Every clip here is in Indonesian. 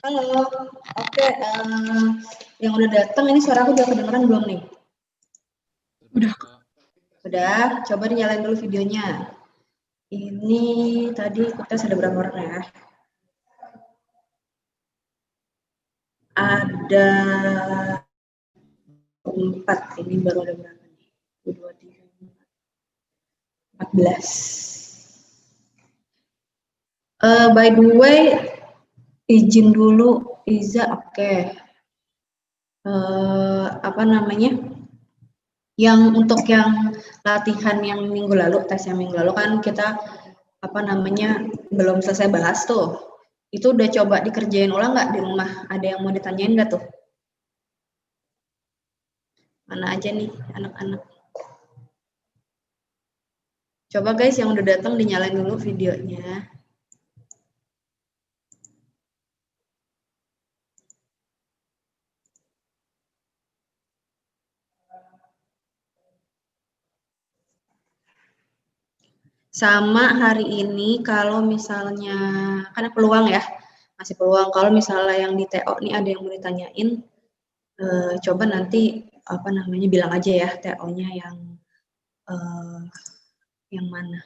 Halo, oke. Yang udah datang ini suara aku udah kedengeran belum nih? Udah. Coba dinyalain dulu videonya. Ini tadi kita ada berapa orang ya? Ada 4. Ini baru ada berapa nih? 1, 2, 3, 14. By the way, izin dulu Iza, oke. Apa namanya? Yang untuk yang latihan yang minggu lalu, tes yang minggu lalu kan kita apa namanya belum selesai bahas tuh. Itu udah coba dikerjain ulang nggak di rumah? Ada yang mau ditanyain nggak tuh? Mana aja nih anak-anak? Coba guys yang udah datang dinyalain dulu videonya. Sama hari ini kalau misalnya karena peluang ya, masih peluang kalau misalnya yang di TO nih ada yang mau ditanyain, coba nanti apa namanya bilang aja ya TO-nya yang mana.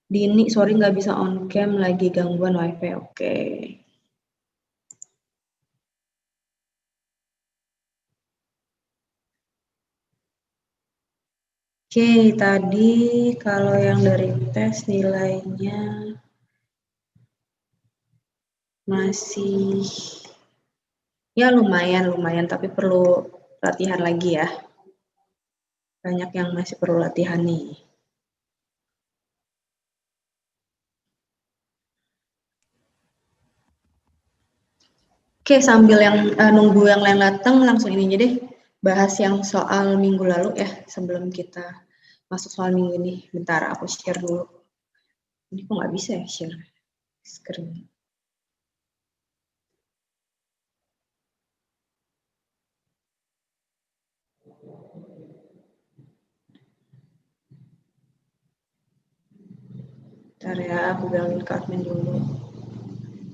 Dini, sorry nggak bisa on cam lagi gangguan wifi. Oke. Oke, tadi kalau yang dari tes nilainya masih ya lumayan, tapi perlu latihan lagi ya. Banyak yang masih perlu latihan nih. Oke, sambil yang nunggu yang lain datang, langsung ini aja deh bahas yang soal minggu lalu ya sebelum kita masuk soal minggu ini. Bentar, aku share dulu. Ini kok nggak bisa ya share screen. Bentar ya, aku bilangin ke admin dulu.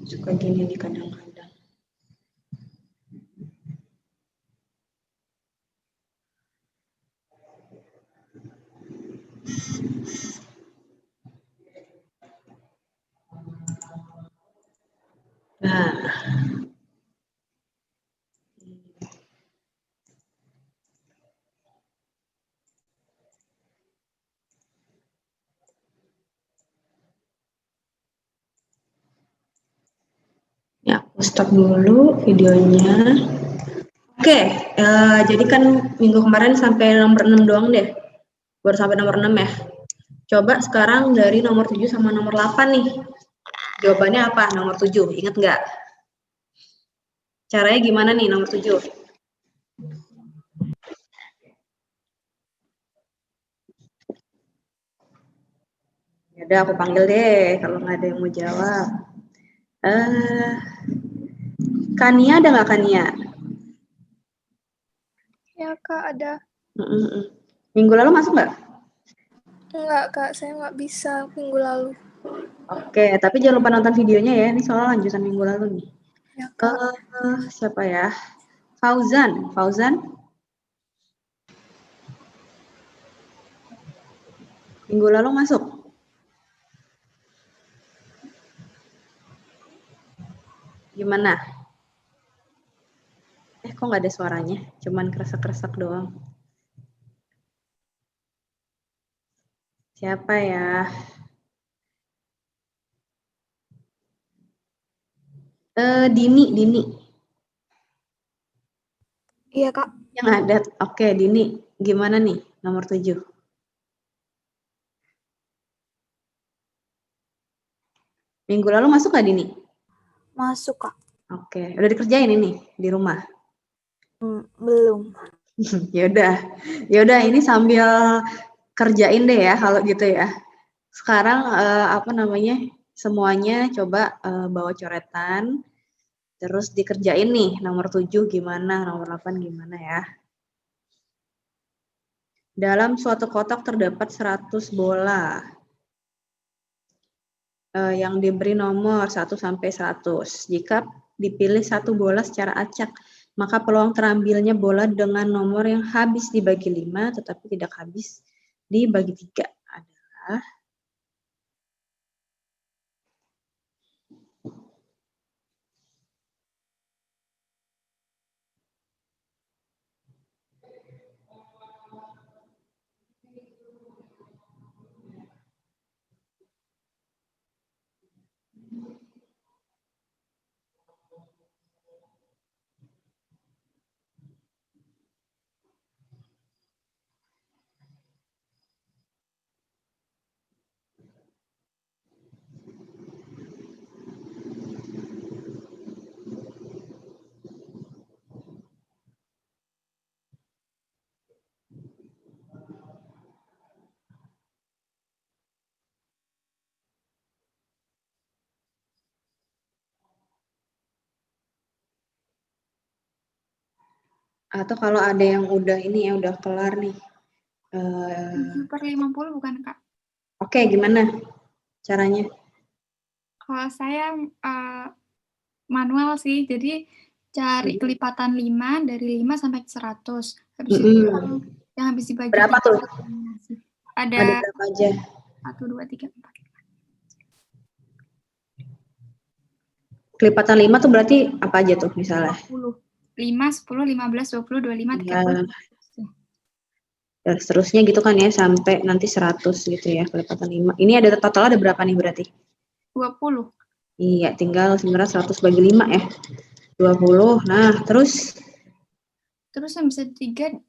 Suka gini nih kadang-kadang. Nah, ya aku stop dulu videonya. Oke, jadi kan minggu kemarin sampai nomor 6 doang deh. Baru sampai nomor 6 ya. Coba sekarang dari nomor 7 sama nomor 8 nih. Jawabannya apa? Nomor 7, inget nggak? Caranya gimana nih nomor 7? Ya udah aku panggil deh kalau nggak ada yang mau jawab. Kania ada nggak Kania? Ya Kak, ada. Minggu lalu masuk nggak? Enggak Kak, saya nggak bisa minggu lalu. Oke, tapi jangan lupa nonton videonya ya. Ini soal lanjutan minggu lalu nih. Ya Kak. Siapa ya? Fauzan. Minggu lalu masuk. Gimana? Kok nggak ada suaranya? Cuman kresek-kresek doang. Siapa ya? Dini. Iya Kak. Yang ada. Oke, Dini. Gimana nih nomor 7? Minggu lalu masuk nggak Dini? Masuk Kak. Oke, udah dikerjain ini di rumah? Belum. Yaudah ini sambil kerjain deh ya kalau gitu ya. Sekarang apa namanya? Semuanya coba bawa coretan. Terus dikerjain nih nomor 7 gimana, nomor 8 gimana ya. Dalam suatu kotak terdapat 100 bola. Yang diberi nomor 1 sampai 100. Jika dipilih satu bola secara acak. Maka peluang terambilnya bola dengan nomor yang habis dibagi 5 tetapi tidak habis dibagi 3 adalah atau kalau ada yang udah ini ya udah kelar nih. 7/50 bukan, Kak? Oke, gimana caranya? Kalau saya manual sih, jadi cari kelipatan 5 dari 5 sampai 100. Habis itu yang habis dibagi berapa 3 tuh? Ada berapa aja? 1, 2, 3, 4. Kelipatan 5 tuh berarti apa aja tuh misalnya? 20. 5, 10, 15, 20, 25, 30. Dan seterusnya gitu kan ya sampai nanti 100 gitu ya kelipatan 5. Ini ada total ada berapa nih berarti? 20. Iya, tinggal sebenarnya 100 bagi 5 ya. 20. Nah, terus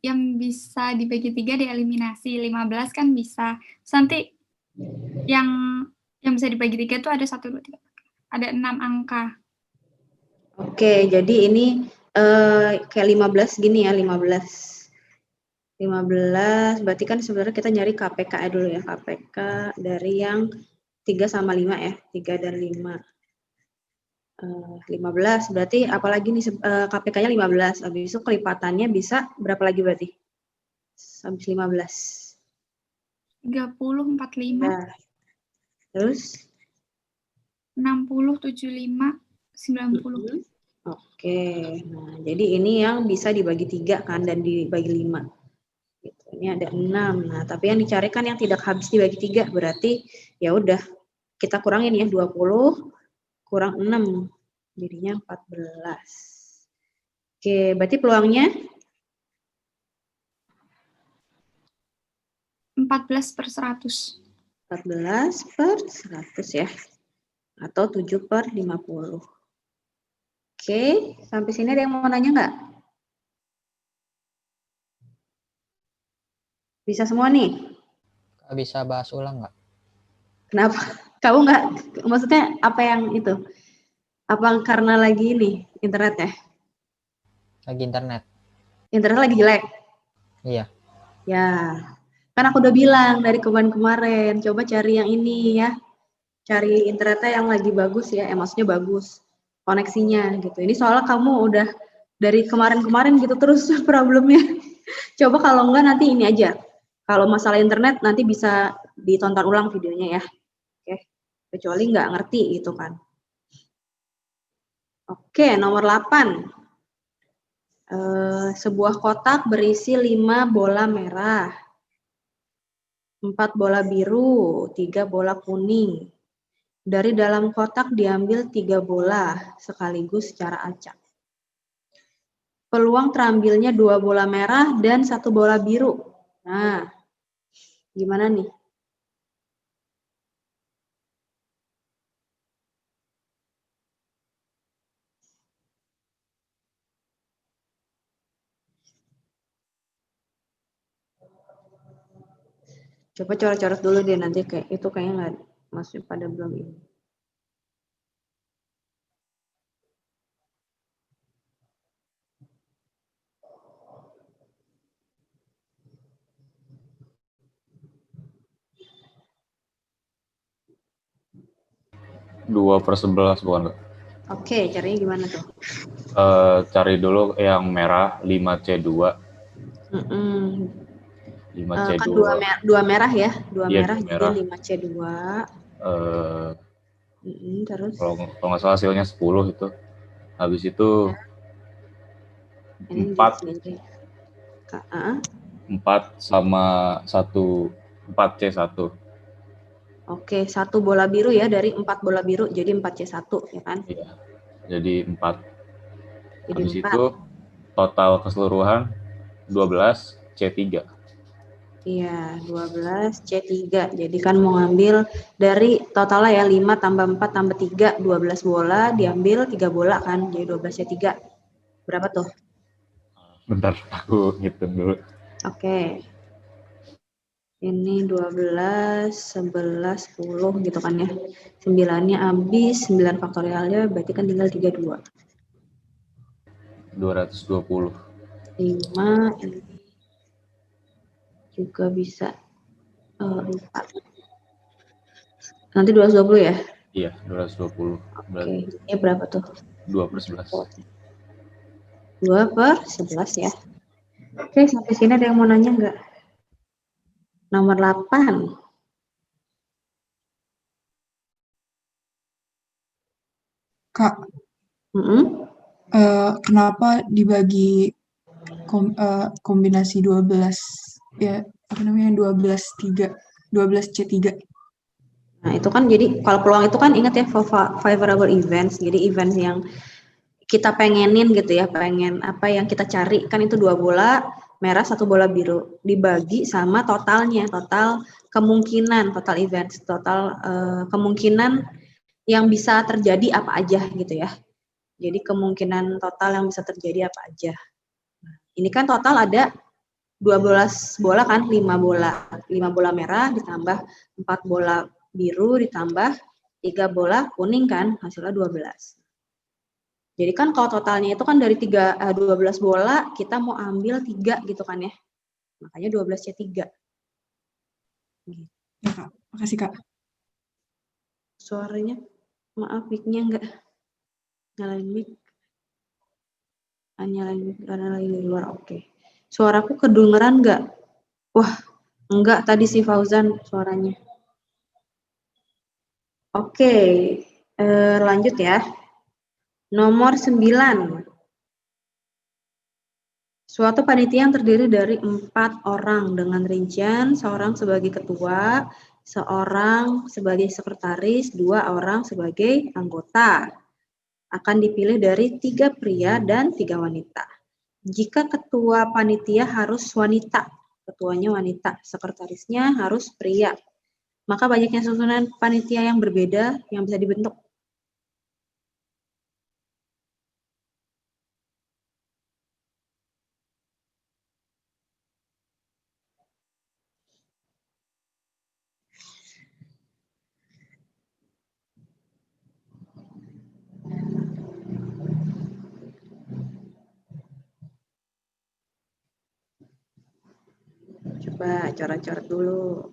yang bisa dibagi 3 dieliminasi. 15 kan bisa. Nanti yang bisa dibagi 3 itu ada 1, 2, 3. Ada 6 angka. Oke, jadi ini kayak 15 gini ya, 15 berarti kan sebenarnya kita nyari KPK dulu ya, KPK dari yang 3 sama 5 ya, 3 dan 5. 15 berarti apalagi nih KPK-nya 15, habis itu kelipatannya bisa berapa lagi berarti? Habis 15. 30, 45. Ya. Terus? 60, 75, 90. Oke, nah jadi ini yang bisa dibagi 3 kan dan dibagi 5. Gitu. Ini ada 6. Nah, tapi yang dicari kan yang tidak habis dibagi 3, berarti ya udah kita kurangin ya 20 kurang 6. Jadinya 14. Oke, berarti peluangnya 14/100. 14/100 ya. Atau 7/50. Oke, sampai sini ada yang mau nanya nggak? Bisa semua nih? Bisa bahas ulang nggak? Kenapa? Kamu nggak, maksudnya apa yang itu? Apa karena lagi ini, internet ya? Lagi internet. Internet lagi jelek? Iya. Ya, kan aku udah bilang dari kemarin, coba cari yang ini ya. Cari internetnya yang lagi bagus ya, maksudnya bagus koneksinya gitu. Ini soalnya kamu udah dari kemarin-kemarin gitu terus problemnya. Coba kalau enggak nanti ini aja. Kalau masalah internet nanti bisa ditonton ulang videonya ya. Oke. Kecuali nggak ngerti gitu kan. Oke, nomor 8. Sebuah kotak berisi 5 bola merah, 4 bola biru, 3 bola kuning. Dari dalam kotak diambil 3 bola sekaligus secara acak. Peluang terambilnya 2 bola merah dan 1 bola biru. Nah, gimana nih? Coba coret-coret dulu deh nanti kayak itu kayaknya nggak masih pada belum ini. Dua per 11 bukan Kak? Oke, caranya gimana tuh? Cari dulu yang merah 5C2. 5C2. Kan dua merah ya, dua Iya, merah dua jadi merah. 5C2. Terus? Kalau nggak salah hasilnya 10 itu. Habis itu Ini 4 sendiri. 4 sama 1 4C1. Oke, 1 bola biru ya, dari 4 bola biru jadi 4C1 ya kan? Iya. Jadi 4. Jadi Habis 4. itu total keseluruhan 12C3. Iya, 12C3. Jadi kan mau ngambil dari totalnya ya 5 tambah 4 tambah 3, 12 bola, diambil 3 bola kan, jadi 12C3. Berapa tuh? Bentar, aku hitung dulu. Oke. Ini 12, 11, 10 gitu kan ya. 9-nya habis, 9 faktorialnya berarti kan tinggal 32. 220. 5 ini juga bisa 4. Nanti 220 ya? Iya, 220. Oke, ini berapa tuh? 2/11. 2/11 ya. Oke, sampai sini ada yang mau nanya nggak? Nomor 8. Kak, Mm-mm. kenapa dibagi kombinasi 12 ya, apa namanya, 12C3? Nah, itu kan jadi kalau peluang itu kan ingat ya favorable events. Jadi event yang kita pengenin gitu ya, pengen apa yang kita cari kan itu 2 bola merah, 1 bola biru dibagi sama totalnya, total kemungkinan, total events, total kemungkinan yang bisa terjadi apa aja gitu ya. Jadi kemungkinan total yang bisa terjadi apa aja. Ini kan total ada 12 bola kan, 5 bola merah ditambah 4 bola biru ditambah 3 bola kuning kan, hasilnya 12. Jadi kan kalau totalnya itu kan dari 12 bola, kita mau ambil 3 gitu kan ya. Makanya 12C3. Gitu. Ya Kak, makasih Kak. Suaranya, maaf mic-nya enggak nyalain mic. Nyalain mic karena lagi di luar, oke. Suaraku kedengeran enggak? Wah, enggak tadi si Fauzan suaranya. Oke, lanjut ya. Nomor 9. Suatu panitia yang terdiri dari 4 orang dengan rincian seorang sebagai ketua, seorang sebagai sekretaris, 2 orang sebagai anggota. Akan dipilih dari 3 pria dan 3 wanita. Jika ketua panitia harus wanita, ketuanya wanita, sekretarisnya harus pria, maka banyaknya susunan panitia yang berbeda yang bisa dibentuk. Coba coret-coret dulu.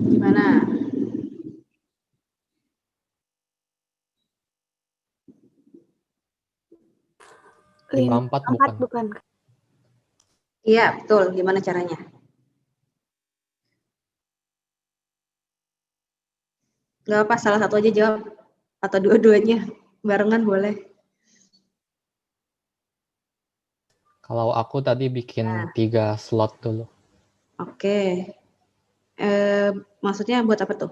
Gimana? Lima empat bukan? Iya, betul. Gimana caranya? Gak apa, salah satu aja jawab. Atau dua-duanya. Barengan boleh. Kalau aku tadi bikin 3 slot dulu. Oke. Maksudnya buat apa tuh?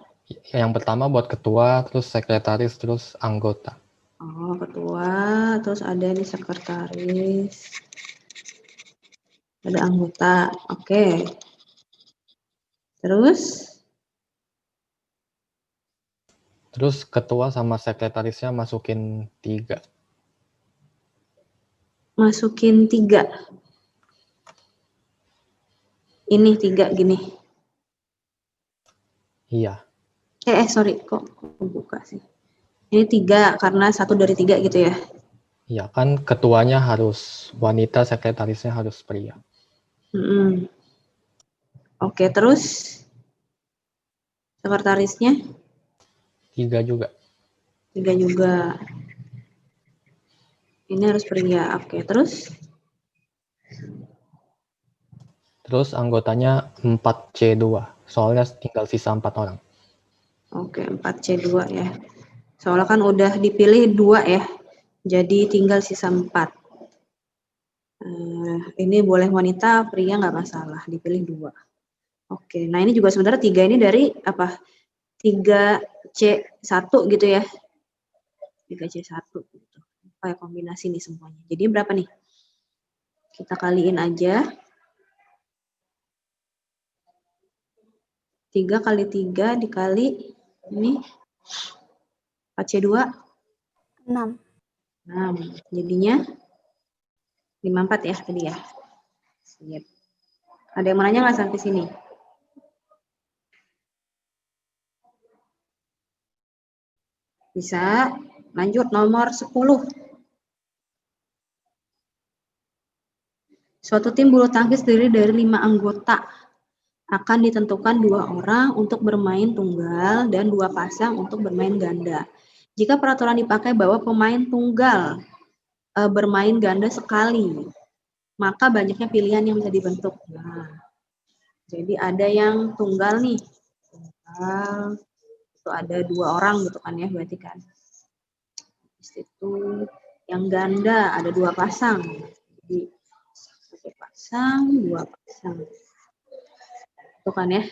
Yang pertama buat ketua, terus sekretaris, terus anggota. Oh, ketua, terus ada nih sekretaris. Ada anggota. Oke. Terus? Terus ketua sama sekretarisnya masukin 3. Masukin 3. Ini 3 gini. Iya. Sorry, kok buka sih. Ini 3 karena 1 dari 3 gitu ya. Iya, kan ketuanya harus wanita, sekretarisnya harus pria. Oke, terus sekretarisnya 3 juga. 3 juga. Ini harus pria. Oke, terus Terus anggotanya 4C2. Soalnya tinggal sisa 4 orang. oke, 4C2 ya. Soalnya kan udah dipilih 2 ya. Jadi tinggal sisa 4. Ini boleh wanita, pria nggak masalah, dipilih 2. Oke, nah ini juga sebenarnya 3 ini dari apa? 3C1 gitu ya. 3C1 gitu. Kayak kombinasi nih semuanya. Jadi berapa nih? Kita kaliin aja. 3 kali 3 dikali ini 4C2 6. 6. Jadinya 54 ya tadi ya. Siap. Ada yang mau nanya nggak sampai sini? Bisa. Lanjut nomor 10. Suatu tim bulu tangkis terdiri dari 5 anggota. Akan ditentukan 2 orang untuk bermain tunggal dan 2 pasang untuk bermain ganda. Jika peraturan dipakai bahwa pemain tunggal bermain ganda sekali, maka banyaknya pilihan yang bisa dibentuk. Nah, jadi ada yang tunggal nih. Tunggal itu ada 2 orang gitu kan ya, berarti kan. Itu yang ganda ada 2 pasang. Jadi 1 pasang, 2 pasang. Itu kan ya.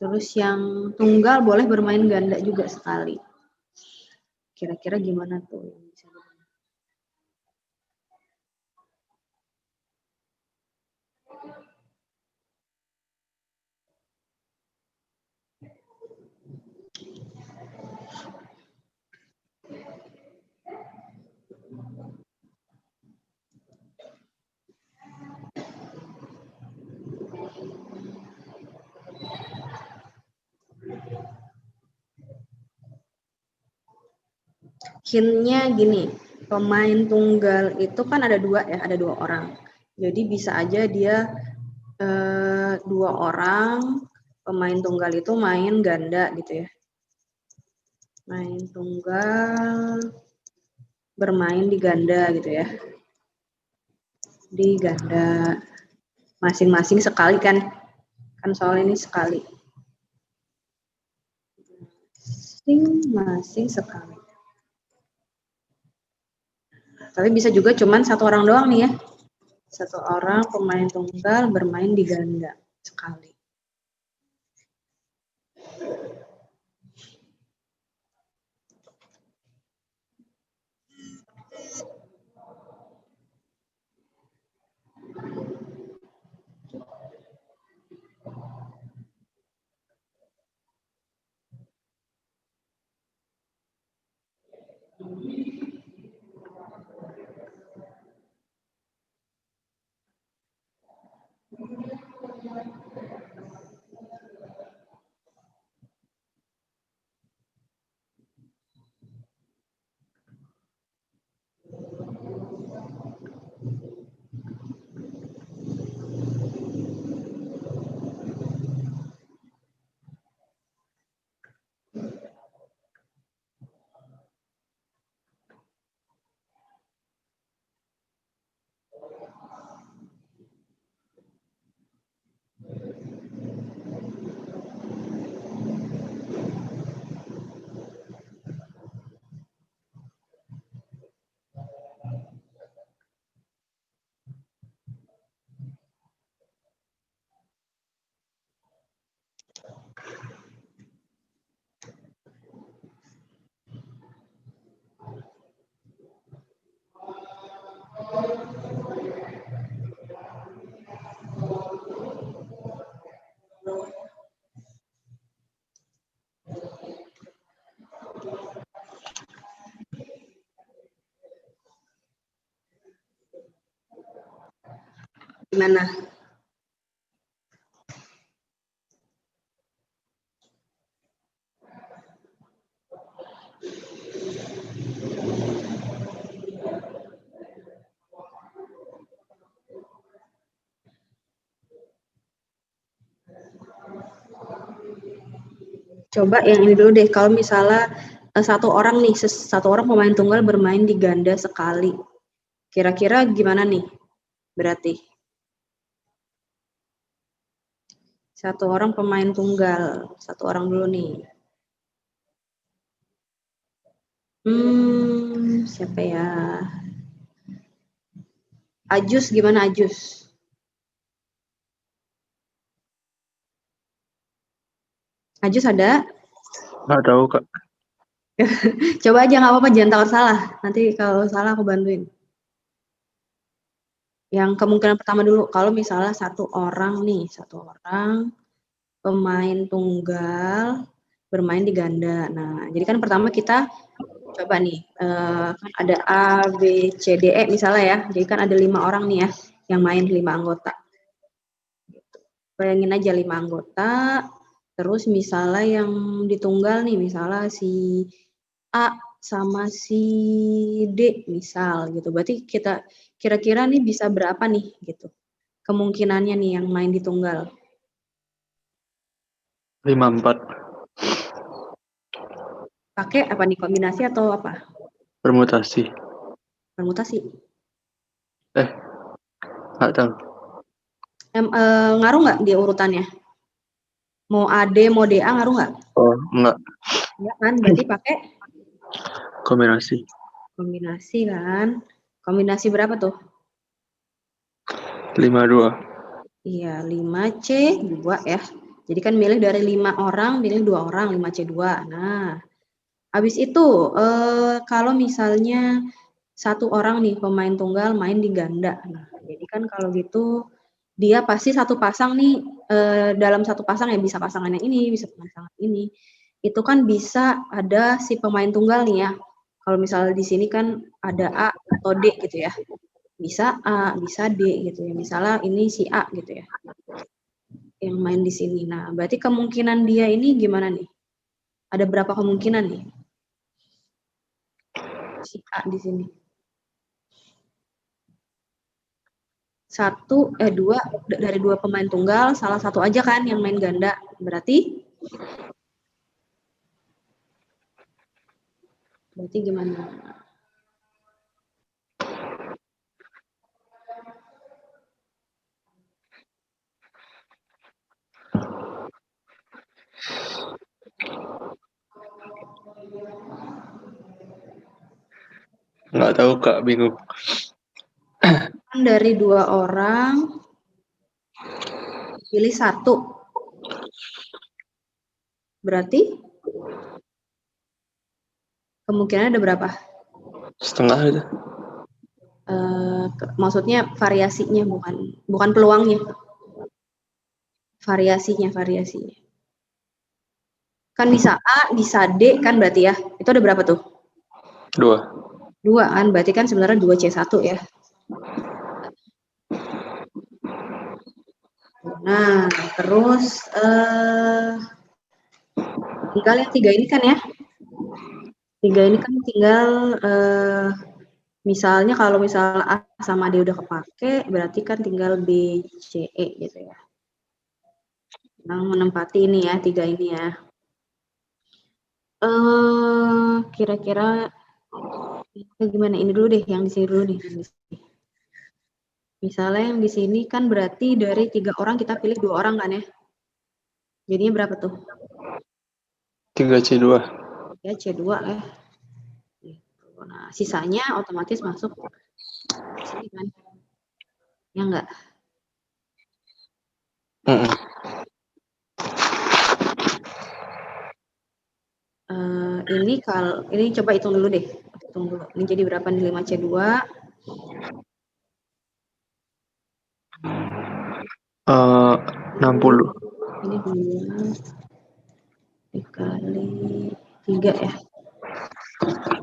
Terus yang tunggal boleh bermain ganda juga sekali. Kira-kira gimana tuh yang bisa dibentuk? Hintnya gini, pemain tunggal itu kan ada 2 ya, ada 2 orang. Jadi bisa aja dia 2 orang pemain tunggal itu main ganda gitu ya. Main tunggal bermain di ganda gitu ya. Di ganda masing-masing sekali kan soal ini sekali. Masing-masing sekali. Tapi bisa juga cuman 1 orang doang nih ya. 1 orang pemain tunggal bermain di ganda sekali. Gimana? Coba yang ini dulu deh, kalau misalnya satu orang pemain tunggal bermain di ganda sekali. Kira-kira gimana nih? Berarti satu orang pemain tunggal, satu orang dulu nih. Siapa ya? Ajus, gimana Ajus? Ajus ada? Nggak tahu, Kak. Coba aja, nggak apa-apa, jangan takut salah. Nanti kalau salah aku bantuin. Yang kemungkinan pertama dulu, kalau misalnya satu orang pemain tunggal bermain di ganda. Nah, jadi kan pertama kita coba nih, kan ada A, B, C, D, E misalnya ya. Jadi kan ada 5 orang nih ya, yang main 5 anggota. Bayangin aja 5 anggota, terus misalnya yang ditunggal nih, misalnya si A sama si D misal gitu. Berarti kita kira-kira nih bisa berapa nih gitu. Kemungkinannya nih yang main di tunggal. 5-4. Pakai apa nih, kombinasi atau apa? Permutasi. Permutasi. Nggak tahu. Ngaruh nggak dia urutannya? Mau AD, mau DA ngaruh nggak? Oh, enggak. Enggak kan, berarti pakai Kombinasi. kombinasi kan. Kombinasi berapa tuh? 5-2. Iya, 5C2 ya. Jadi kan milih dari 5 orang, milih 2 orang, 5C2. Nah, habis itu kalau misalnya satu orang nih pemain tunggal main di ganda. Nah, jadi kan kalau gitu dia pasti satu pasang nih, dalam satu pasang ya bisa pasangan yang ini, bisa pasangan ini. Itu kan bisa ada si pemain tunggal nih ya. Kalau misalnya di sini kan ada A atau D gitu ya. Bisa A, bisa D gitu ya. Misalnya ini si A gitu ya. Yang main di sini. Nah, berarti kemungkinan dia ini gimana nih? Ada berapa kemungkinan nih? Si A di sini. 2 dari 2 pemain tunggal, salah satu aja kan yang main ganda. Berarti gimana? Nggak tahu, Kak. Bingung. Dari 2 orang, pilih 1. Berarti kemungkinan ada berapa? Setengah itu. Maksudnya variasinya, bukan peluangnya. Variasinya. Kan bisa A, bisa D kan berarti ya. Itu ada berapa tuh? 2. 2 kan, berarti kan sebenarnya 2C1 ya. Nah, terus tinggal yang 3 ini kan ya. 3 ini kan tinggal misalnya kalau misalnya A sama D udah kepake, berarti kan tinggal B, C, E gitu ya. Yang menempati ini ya, 3 ini ya. Kira-kira gimana? Ini dulu deh, yang di sini dulu nih. Misalnya yang di sini kan berarti dari 3 orang kita pilih 2 orang kan ya. Jadinya berapa tuh? 3C2. Ya C2 ya. Nah, sisanya otomatis masuk ke sini kan. Ya enggak? Ini coba hitung dulu deh. Ini jadi berapa nih 5C2? 60. Ini 2 dikali 3 ya.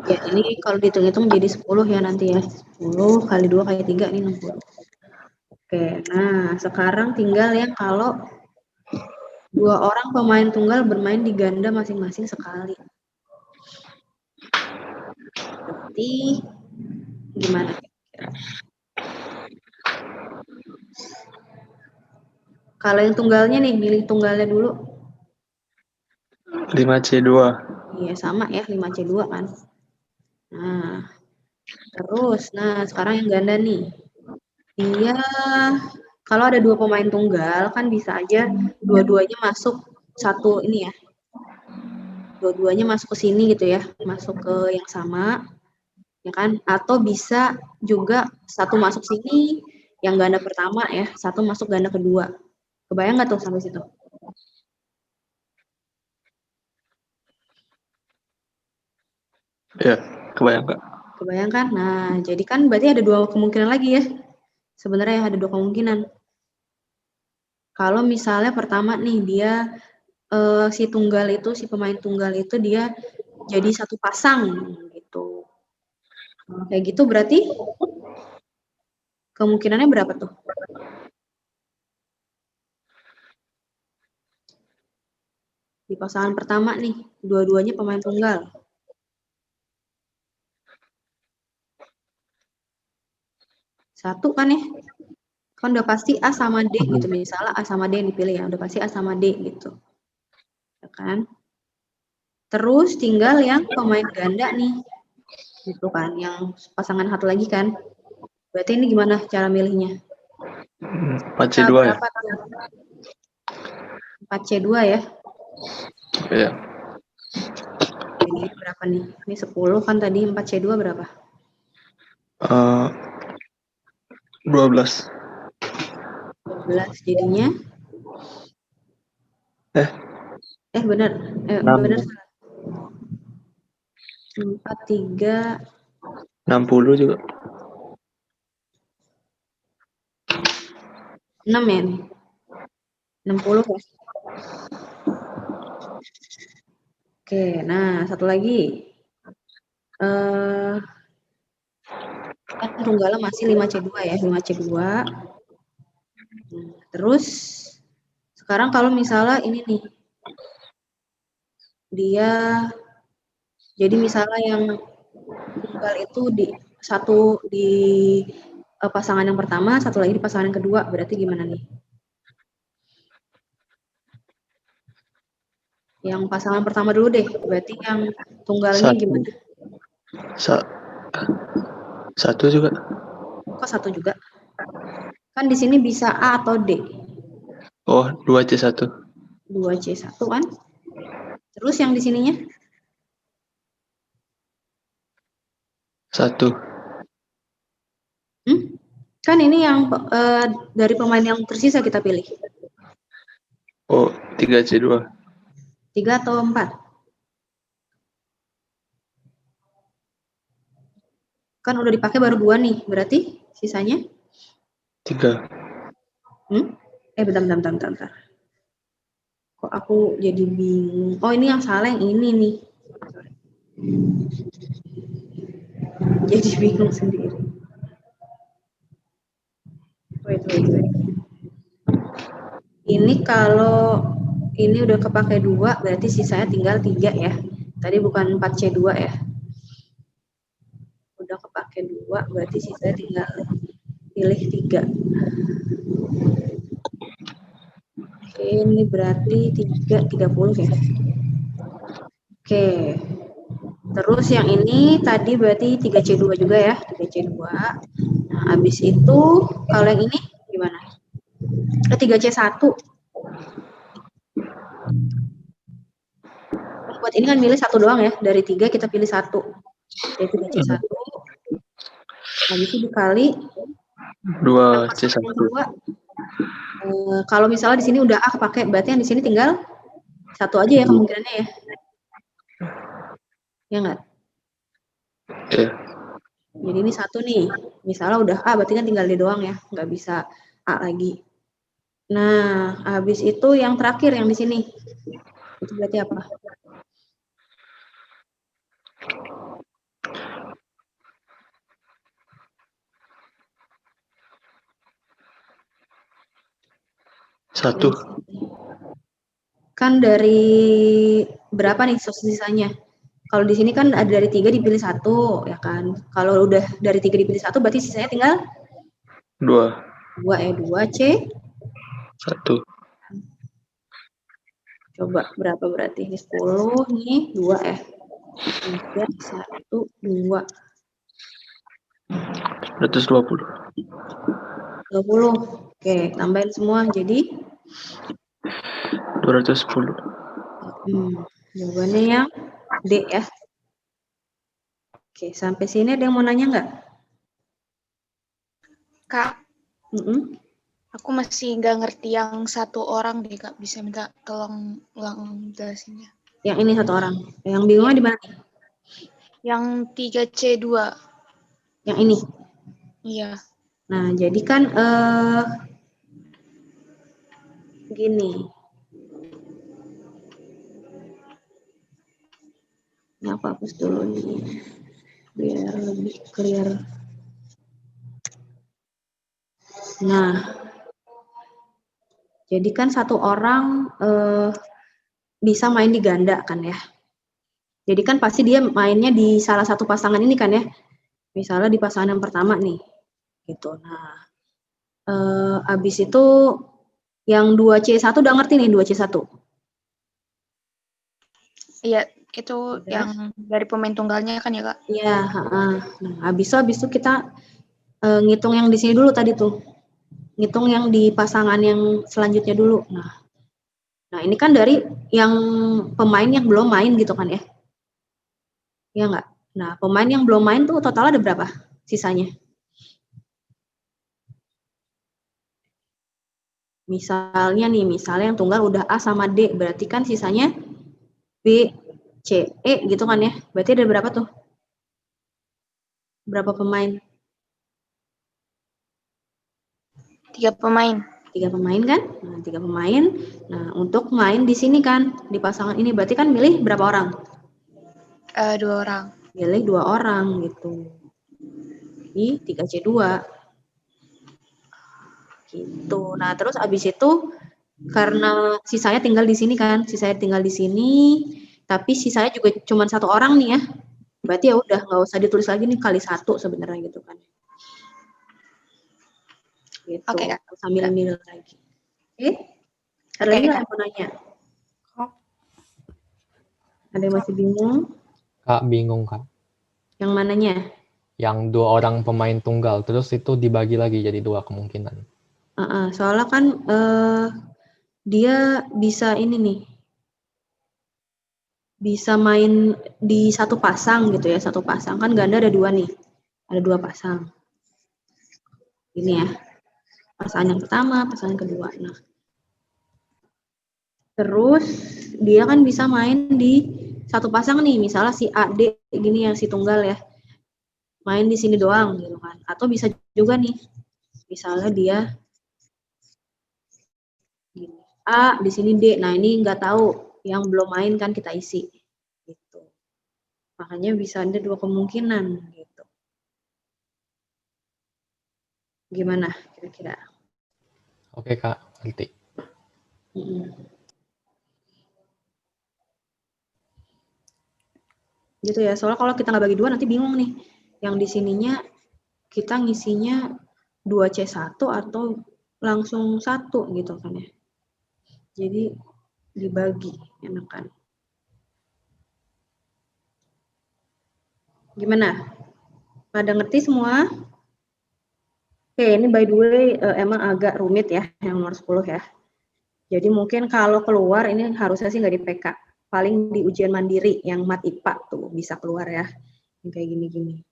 Ya, ini kalau dihitung-hitung jadi 10 ya nanti ya. 10 kali 2 kali 3 ini 60. Oke, nah sekarang tinggal yang kalau 2 orang pemain tunggal bermain di ganda masing-masing sekali. Berarti gimana kira-kira? Kalau yang tunggalnya nih, pilih tunggalnya dulu. 5C2. Iya, sama ya, 5C2 kan. Nah, terus, sekarang yang ganda nih. Dia, kalau ada 2 pemain tunggal, kan bisa aja dua-duanya masuk satu ini ya. Dua-duanya masuk ke sini gitu ya, masuk ke yang sama, ya kan? Atau bisa juga satu masuk sini, yang ganda pertama ya, satu masuk ganda kedua. Kebayang nggak tuh sampai situ? Ya, kebayang Kak. Kebayang kan? Nah, jadi kan berarti ada 2 kemungkinan lagi ya. Sebenarnya ada 2 kemungkinan. Kalau misalnya pertama nih dia si pemain tunggal itu dia jadi satu pasang gitu. Kayak gitu berarti kemungkinannya berapa tuh? Di pasangan pertama nih, dua-duanya pemain tunggal. Satu kan ya? Kan udah pasti A sama D gitu, misalnya A sama D yang dipilih ya, udah pasti A sama D gitu. Ya kan? Terus tinggal yang pemain ganda nih. Gitu kan, yang pasangan satu lagi kan. Berarti ini gimana cara milihnya? 4C2 ya? Berapa tuh? 4C2 ya? Iya. Ini berapa nih? Ini 10 kan tadi, 4C2 berapa? 12. 12 jadinya? Benar. Benar. 4, 3, 60 juga. 6 ya nih? 60 ya? Oke, nah satu lagi. Kan tunggalnya masih 5C2 ya, 5C2. Terus, sekarang kalau misalnya ini nih, dia, jadi misalnya yang tunggal itu di pasangan yang pertama, satu lagi di pasangan yang kedua, berarti gimana nih? Yang pasangan pertama dulu deh, berarti yang tunggalnya gimana? Satu juga. Kok satu juga? Kan di sini bisa A atau D. Oh, 2C1. 2C1 kan? Terus yang di sininya? 1. Kan ini yang dari pemain yang tersisa kita pilih. Oh, 3C2. 3 atau 4? Kan udah dipakai baru 2 nih, berarti sisanya? 3. Bentar. Kok aku jadi bingung. Oh, ini yang salah yang ini nih. Jadi bingung sendiri. Wait. Ini kalau ini udah kepake 2, berarti sisanya tinggal 3 ya. Tadi bukan 4C2 ya. Udah kepake 2, berarti sisanya tinggal pilih 3. Oke, ini berarti 30 ya. Oke. Terus yang ini tadi berarti 3C2 juga ya, 3C2. Nah, habis itu kalau yang ini gimana? 3C1. Buat ini kan milih satu doang ya, dari 3 kita pilih 1. Jadi 3C1. Habis itu dikali 2C1. Kalau misalnya di sini udah A kepake, berarti yang di sini tinggal 1 aja ya kemungkinannya ya. Ya nggak? Iya. Jadi ini 1 nih. Misalnya udah A, berarti kan tinggal D doang ya, nggak bisa A lagi. Nah, habis itu yang terakhir yang di sini. Itu berarti apa? 1. Kan dari berapa nih sisanya? Kalau di sini kan ada dari 3 dipilih 1, ya kan? Kalau udah dari 3 dipilih 1, berarti sisanya tinggal 2. 2 C. 1. Coba berapa berarti? Ini 10, nih 2 3, 1, 2. 120. 20. Oke, tambahin semua jadi 210. Jawabannya yang D ya. Oke, sampai sini ada yang mau nanya nggak? Kak, Mm-mm. aku masih nggak ngerti yang 1 orang deh, Kak. Bisa minta tolong ulang jelasinnya. Yang ini 1 orang. Yang bingungnya di mana? Yang 3C2. Yang ini. Iya. Nah, jadi kan gini. Ini aku hapus dulu nih. Biar lebih clear. Nah, jadi kan 1 orang bisa main di ganda kan ya. Jadi kan pasti dia mainnya di salah satu pasangan ini kan ya. Misalnya di pasangan yang pertama nih. Gitu. Nah, habis itu yang 2C1 udah ngerti nih 2C1. Iya, itu yang dari pemain tunggalnya kan ya, Kak? Iya, Nah, habis itu kita ngitung yang di sini dulu tadi tuh. Ngitung yang di pasangan yang selanjutnya dulu. Nah, ini kan dari yang pemain yang belum main gitu kan ya. Iya nggak? Nah, pemain yang belum main tuh total ada berapa sisanya? Misalnya yang tunggal udah A sama D, berarti kan sisanya B, C, E gitu kan ya. Berarti ada berapa tuh? Berapa pemain? 3 pemain. 3 pemain kan? Nah, 3 pemain. Nah, untuk main di sini kan, di pasangan ini berarti kan milih berapa orang? 2 orang. Milih 2 orang gitu. Di 3C2. Gitu. Nah, terus abis itu karena sisanya tinggal di sini kan, tapi sisanya juga cuma 1 orang nih ya. Berarti ya udah nggak usah ditulis lagi nih kali 1 sebenarnya gitu kan. Gitu. Oke, Kak. Sambil milih lagi. Oke? Ada lagi nggak yang mau nanya? Ada yang masih bingung? Kak, bingung, Kak. Yang mananya? Yang 2 orang pemain tunggal, terus itu dibagi lagi jadi 2 kemungkinan. Soalnya kan dia bisa ini nih, bisa main di 1 pasang gitu ya, 1 pasang kan ganda ada 2 nih, ada 2 pasang. Ini ya, pasangan yang pertama, pasangan yang kedua. Nah, terus dia kan bisa main di 1 pasang nih, misalnya si A, D gini yang si tunggal ya, main di sini doang gitu kan. Atau bisa juga nih, misalnya dia A di sini D. Nah, ini nggak tahu, yang belum main kan kita isi gitu. Makanya bisa ada 2 kemungkinan gitu. Gimana kira-kira? Oke, Kak, ngerti. Gitu ya. Soalnya kalau kita nggak bagi 2 nanti bingung nih. Yang di sininya kita ngisinya 2C1 atau langsung 1 gitu kan ya. Jadi dibagi, enakan. Gimana? Pada ngerti semua? Oke, ini by the way emang agak rumit ya, yang nomor 10 ya. Jadi mungkin kalau keluar ini harusnya sih nggak di PK. Paling di ujian mandiri yang mat IPA tuh bisa keluar ya. Yang kayak gini-gini.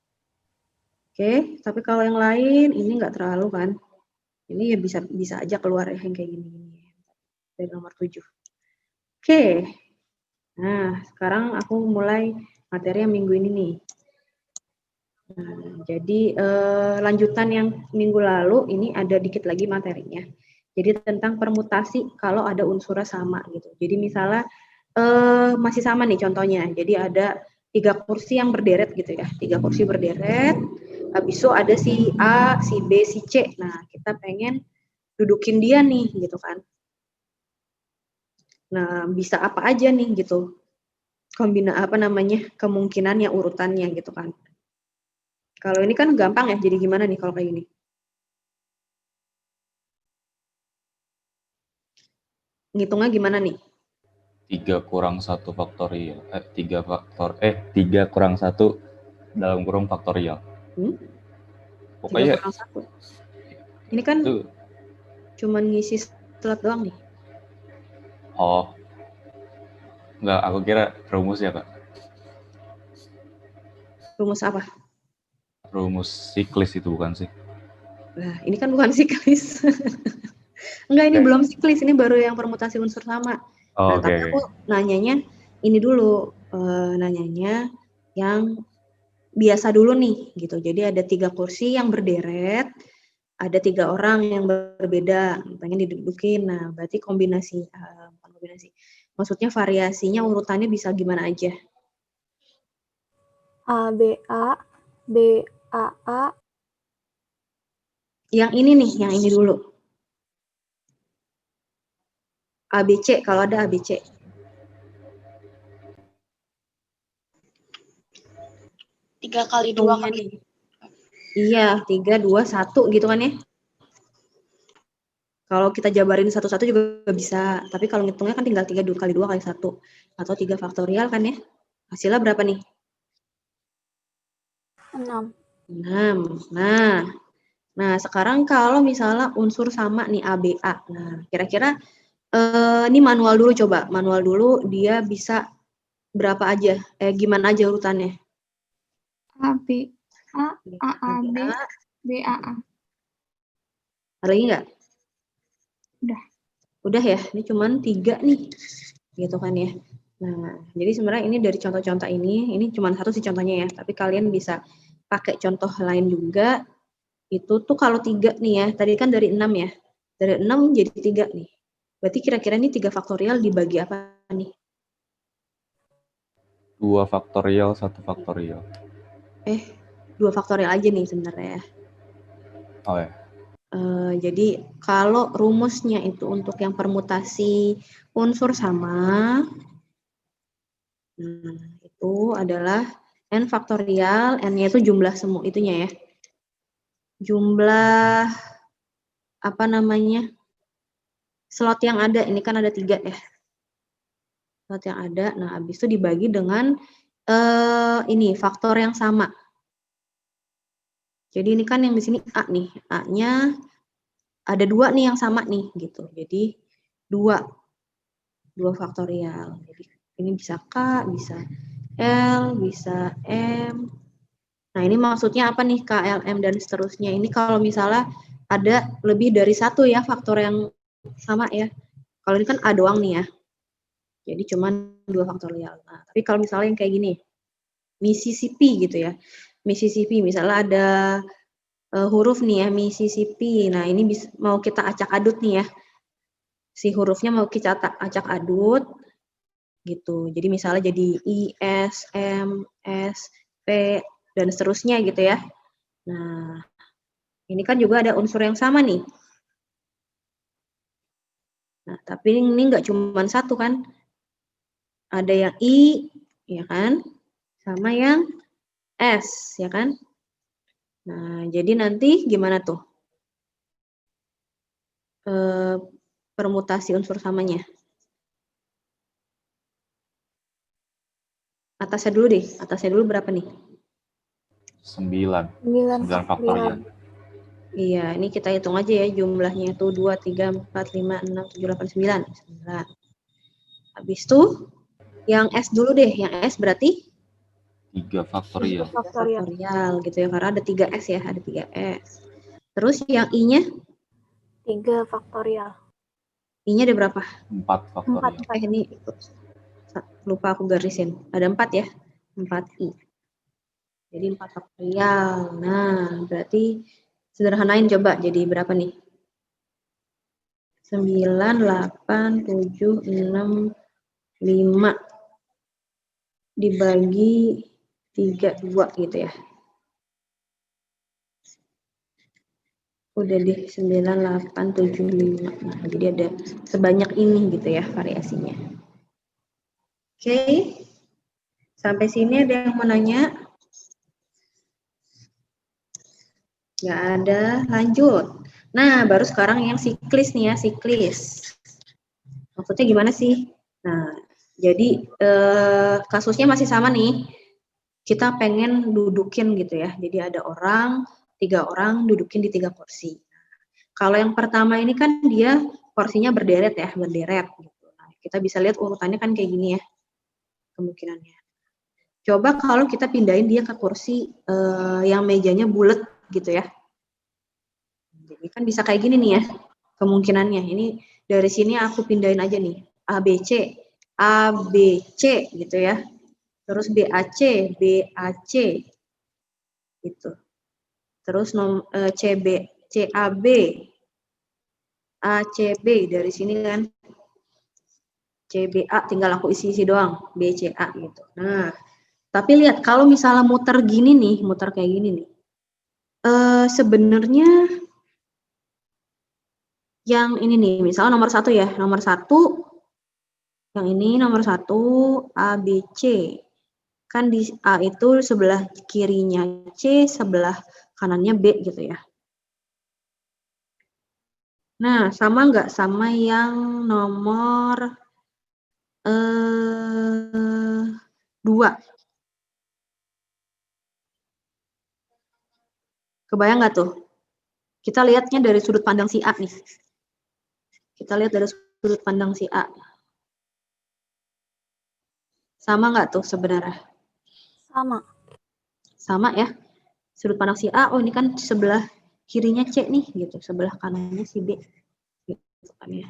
Oke, tapi kalau yang lain ini nggak terlalu kan. Ini ya bisa aja keluar ya yang kayak gini-gini. Dari nomor 7. Oke. Nah, sekarang aku mulai materi yang minggu ini nih. Nah, jadi lanjutan yang minggu lalu ini ada dikit lagi materinya. Jadi tentang permutasi kalau ada unsurnya sama gitu. Jadi misalnya masih sama nih contohnya. Jadi ada 3 kursi yang berderet gitu ya. 3 kursi berderet. Habis itu ada si A, si B, si C. Nah, kita pengen dudukin dia nih gitu kan. Nah, bisa apa aja nih gitu. Kemungkinannya, urutannya gitu kan. Kalau ini kan gampang ya, jadi gimana nih kalau kayak gini? Ngitungnya gimana nih? 3 kurang 1 faktorial. 3 kurang 1 dalam kurung faktorial. 3 Pokoknya kurang 1. Ini kan itu. cuman ngisi slot doang nih. Oh. Enggak, aku kira rumus ya, Kak. Rumus apa? Rumus siklis itu bukan sih? Nah, ini kan bukan siklis. Enggak, ini belum siklis, ini baru yang permutasi unsur sama. Oh, Nah, tapi aku nanyanya ini dulu, nanyanya yang biasa dulu nih, gitu. Jadi ada 3 kursi yang berderet, ada 3 orang yang berbeda, pengen didudukin. Nah, berarti bukan kombinasi. Maksudnya variasinya urutannya bisa gimana aja? A, B, A, B, A, A. Yang ini nih, yang ini dulu. ABC, kalau ada ABC. Tiga kali 2 kali. Nih. Iya, 3, 2, 1 gitu kan ya. Kalau kita jabarin satu-satu juga bisa, tapi kalau ngitungnya kan tinggal 3 kali 2 kali 1. Atau 3 faktorial kan ya. Hasilnya berapa nih? 6. Nah, sekarang kalau misalnya unsur sama nih ABA. Nah, kira-kira ini manual dulu coba. Manual dulu dia bisa berapa aja? Gimana aja urutannya? A, B, A, A, B, B, A, A. Ada lagi nggak? Udah. Udah ya, ini cuman 3 nih. Gitu kan ya. Nah, jadi sebenarnya ini dari contoh-contoh ini cuma satu sih contohnya ya, tapi kalian bisa pakai contoh lain juga. Itu tuh kalau 3 nih ya, tadi kan dari 6 ya. Dari 6 jadi 3 nih. Berarti kira-kira ini 3 faktorial dibagi apa nih? 2 faktorial, 1 faktorial. 2 faktorial aja nih sebenarnya. Oh ya. Jadi kalau rumusnya itu untuk yang permutasi unsur sama, itu adalah n faktorial, n-nya itu jumlah semua itunya ya. Jumlah slot yang ada, ini kan ada 3 ya. Slot yang ada, nah habis itu dibagi dengan ini faktor yang sama. Jadi ini kan yang di sini A nih, A-nya ada 2 nih yang sama nih gitu. Jadi 2 faktorial. Jadi ini bisa K, bisa L, bisa M. Nah, ini maksudnya apa nih K, L, M dan seterusnya. Ini kalau misalnya ada lebih dari 1 ya faktor yang sama ya. Kalau ini kan A doang nih ya. Jadi cuman 2 faktorial. Nah, tapi kalau misalnya yang kayak gini, Mississippi gitu ya. Mississippi misalnya ada huruf nih ya, Mississippi. Nah, ini mau kita acak-adut nih ya. Si hurufnya mau kita acak-adut gitu. Jadi misalnya jadi I, S, M, S, P dan seterusnya gitu ya. Nah, ini kan juga ada unsur yang sama nih. Nah, tapi ini nggak cuma satu kan. Ada yang I, ya kan? Sama yang S, ya kan? Nah, jadi nanti gimana tuh? Permutasi unsur samanya. Atasnya dulu deh. Atasnya dulu berapa nih? 9 9 faktorial. Iya, ini kita hitung aja ya jumlahnya itu 2, 3, 4, 5, 6, 7, 8, 9. 9. Habis itu yang S dulu deh. Yang S berarti 3 faktorial. 3 faktorial gitu ya, karena ada 3S ya, ada 3S. Terus yang I-nya? 3 faktorial. I-nya ada berapa? 4 faktorial. Ini lupa aku garisin. Ada 4 ya? 4I. Jadi 4 faktorial. Nah, berarti sederhanain coba jadi berapa nih? 9, 8, 7, 6, 5 dibagi 3, 2 gitu ya. Udah deh, 9875. Nah, jadi ada sebanyak ini gitu ya variasinya. Oke. Sampai sini ada yang mau nanya? Nggak ada, lanjut. Nah, baru sekarang yang siklis nih ya, siklis. Maksudnya gimana sih? Nah, jadi kasusnya masih sama nih. Kita pengen dudukin gitu ya. Jadi ada 3 orang dudukin di 3 kursi. Kalau yang pertama ini kan dia kursinya berderet ya, berderet gitu. Nah, kita bisa lihat urutannya kan kayak gini ya, kemungkinannya. Coba kalau kita pindahin dia ke kursi yang mejanya bulat gitu ya. Jadi kan bisa kayak gini nih ya, kemungkinannya. Ini dari sini aku pindahin aja nih, ABC, ABC gitu ya. Terus BAC, BAC gitu. Terus CB, CAB, ACB dari sini kan. CBA tinggal aku isi doang, BCA gitu. Nah, tapi lihat kalau misalnya muter gini nih, muter kayak gini nih. Sebenarnya yang ini nih, misalnya nomor 1 ya, nomor 1 yang ini nomor 1 ABC. Kan di A itu sebelah kirinya C, sebelah kanannya B gitu ya. Nah, sama nggak sama yang nomor 2? Kebayang nggak tuh? Kita lihatnya dari sudut pandang si A nih. Kita lihat dari sudut pandang si A. Sama nggak tuh sebenarnya? Sama. Sama ya. Sudut pandang si A, oh ini kan sebelah kirinya C nih gitu, sebelah kanannya si B. Gitu kan ya.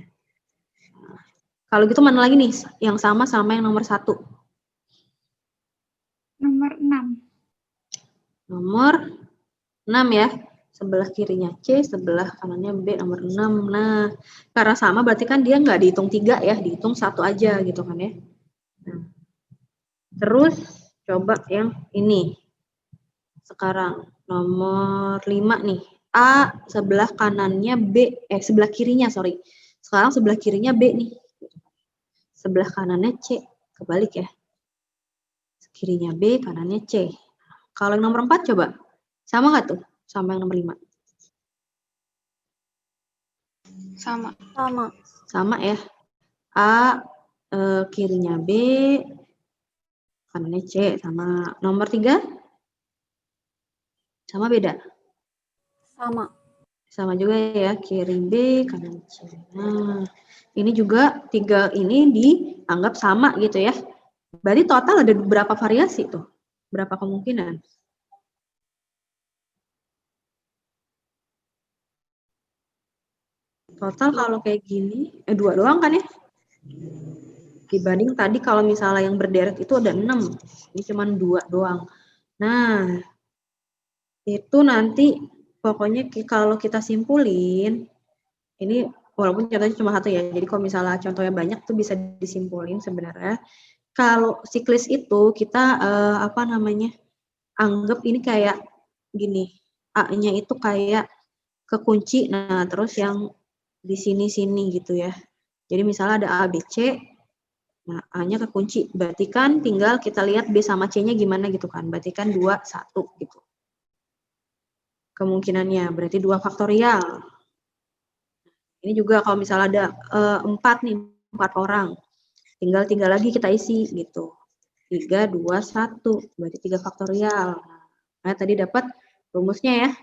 Nah, kalau gitu mana lagi nih yang sama yang nomor 1? Nomor 6. Nomor 6 ya. Sebelah kirinya C, sebelah kanannya B, nomor 6. Nah, karena sama berarti kan dia nggak dihitung 3 ya, dihitung 1 aja gitu kan ya. Nah, terus coba yang ini. Sekarang nomor 5 nih. A sebelah kanannya B, sebelah kirinya sorry. Sekarang sebelah kirinya B nih. Sebelah kanannya C, kebalik ya. Kirinya B, kanannya C. Kalau yang nomor 4 coba, sama nggak tuh? Sama yang nomor 5? Sama. Sama. Sama ya. A kirinya B, kanannya C. Sama nomor 3? Sama beda? Sama. Sama juga ya, kiri B, kanan C. Nah, ini juga 3 ini dianggap sama gitu ya. Berarti total ada berapa variasi tuh? Berapa kemungkinan? Total kalau kayak gini, 2 doang kan ya? Dibanding tadi kalau misalnya yang berderet itu ada 6. Ini cuma 2 doang. Nah, itu nanti pokoknya kalau kita simpulin, ini walaupun contohnya cuma 1 ya, jadi kalau misalnya contohnya banyak tuh bisa disimpulin sebenarnya. Kalau siklis itu kita anggap ini kayak gini, A-nya itu kayak kekunci, nah terus yang di sini-sini gitu ya. Jadi misalnya ada A, B, C, nah A-nya kekunci, berarti kan tinggal kita lihat B sama C-nya gimana gitu kan, berarti kan 2, 1 gitu. Kemungkinannya, berarti 2 faktorial. Ini juga kalau misalnya ada 4 nih, 4 orang, tinggal lagi kita isi gitu. 3, 2, 1, berarti 3 faktorial. Nah, tadi dapat rumusnya ya.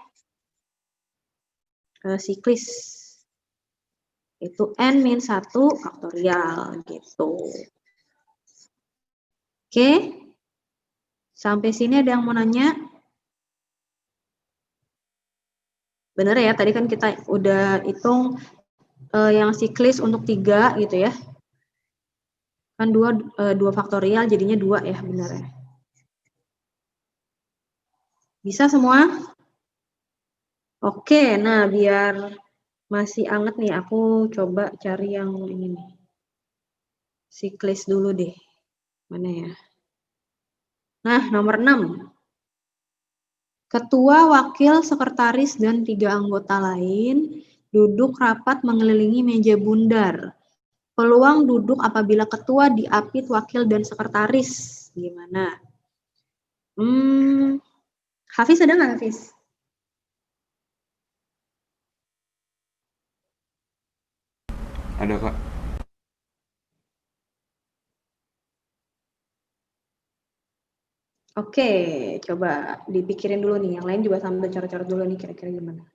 Siklis. Itu N-1 faktorial gitu. Oke. Sampai sini ada yang mau nanya? Bener ya, tadi kan kita udah hitung yang siklis untuk 3 gitu ya. Kan 2 faktorial jadinya 2 ya, bener ya. Bisa semua? Oke, nah biar masih anget nih, aku coba cari yang ini nih. Siklis dulu deh. Mana ya? Nah, nomor 6. Ketua, wakil, sekretaris, dan 3 anggota lain duduk rapat mengelilingi meja bundar. Peluang duduk apabila ketua diapit wakil dan sekretaris. Gimana? Hafiz ada nggak, Hafiz? Ada, Kak. Oke, coba dipikirin dulu nih. Yang lain juga sambil coret-coret dulu nih kira-kira gimana.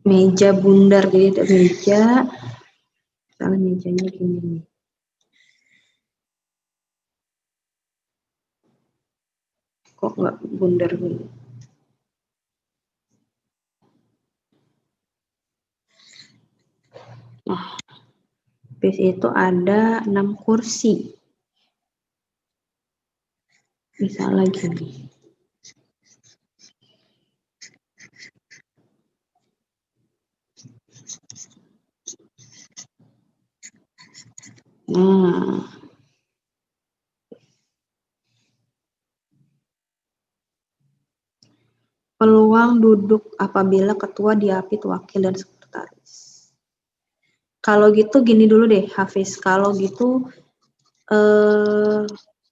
Meja bundar, jadi ada meja, misalnya mejanya gini nih. Kok nggak bundar gini? Nah, habis itu ada 6 kursi. Misalnya gini. Nah, peluang duduk apabila ketua diapit wakil dan sekretaris. Kalau gitu gini dulu deh, Hafiz. Kalau gitu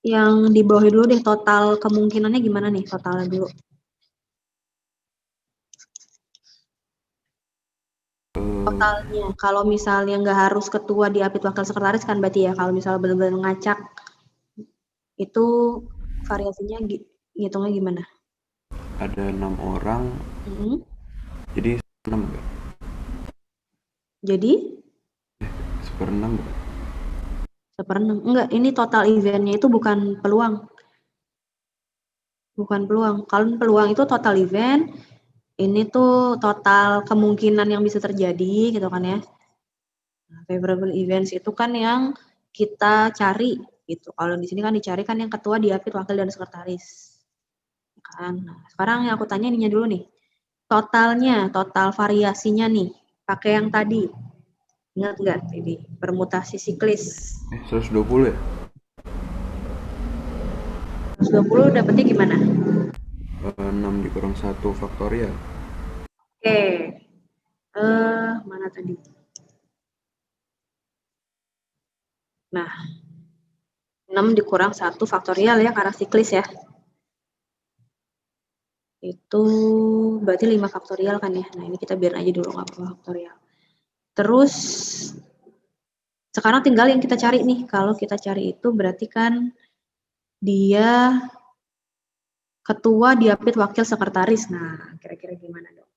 yang di bawah dulu deh, total kemungkinannya gimana nih totalnya dulu? Totalnya, kalau misalnya nggak harus ketua diapit wakil sekretaris kan berarti ya, kalau misalnya benar-benar ngacak, itu variasinya ngitungnya gimana? Ada 6 orang, jadi 6 enggak? Jadi? 1/6 enggak? 1/6, enggak, ini total eventnya itu bukan peluang. Bukan peluang, kalau peluang itu total event, ini tuh total kemungkinan yang bisa terjadi gitu kan ya. Favorable events itu kan yang kita cari gitu. Kalau di sini kan dicari kan yang ketua diapit wakil dan sekretaris. Kan. Nah, sekarang yang aku tanya ininya dulu nih. Totalnya, total variasinya nih, pakai yang tadi. Ingat nggak ini permutasi siklis? 120 ya? 120 dapetnya gimana? 6 dikurang 1 faktorial. Oke. Mana tadi? Nah, 6 dikurang 1 faktorial ya, karena siklis ya. Itu berarti 5 faktorial kan ya. Nah, ini kita biar aja dulu nggak perlu faktorial. Terus, sekarang tinggal yang kita cari nih. Kalau kita cari itu berarti kan dia ketua diapit wakil sekretaris. Nah, kira-kira gimana dong?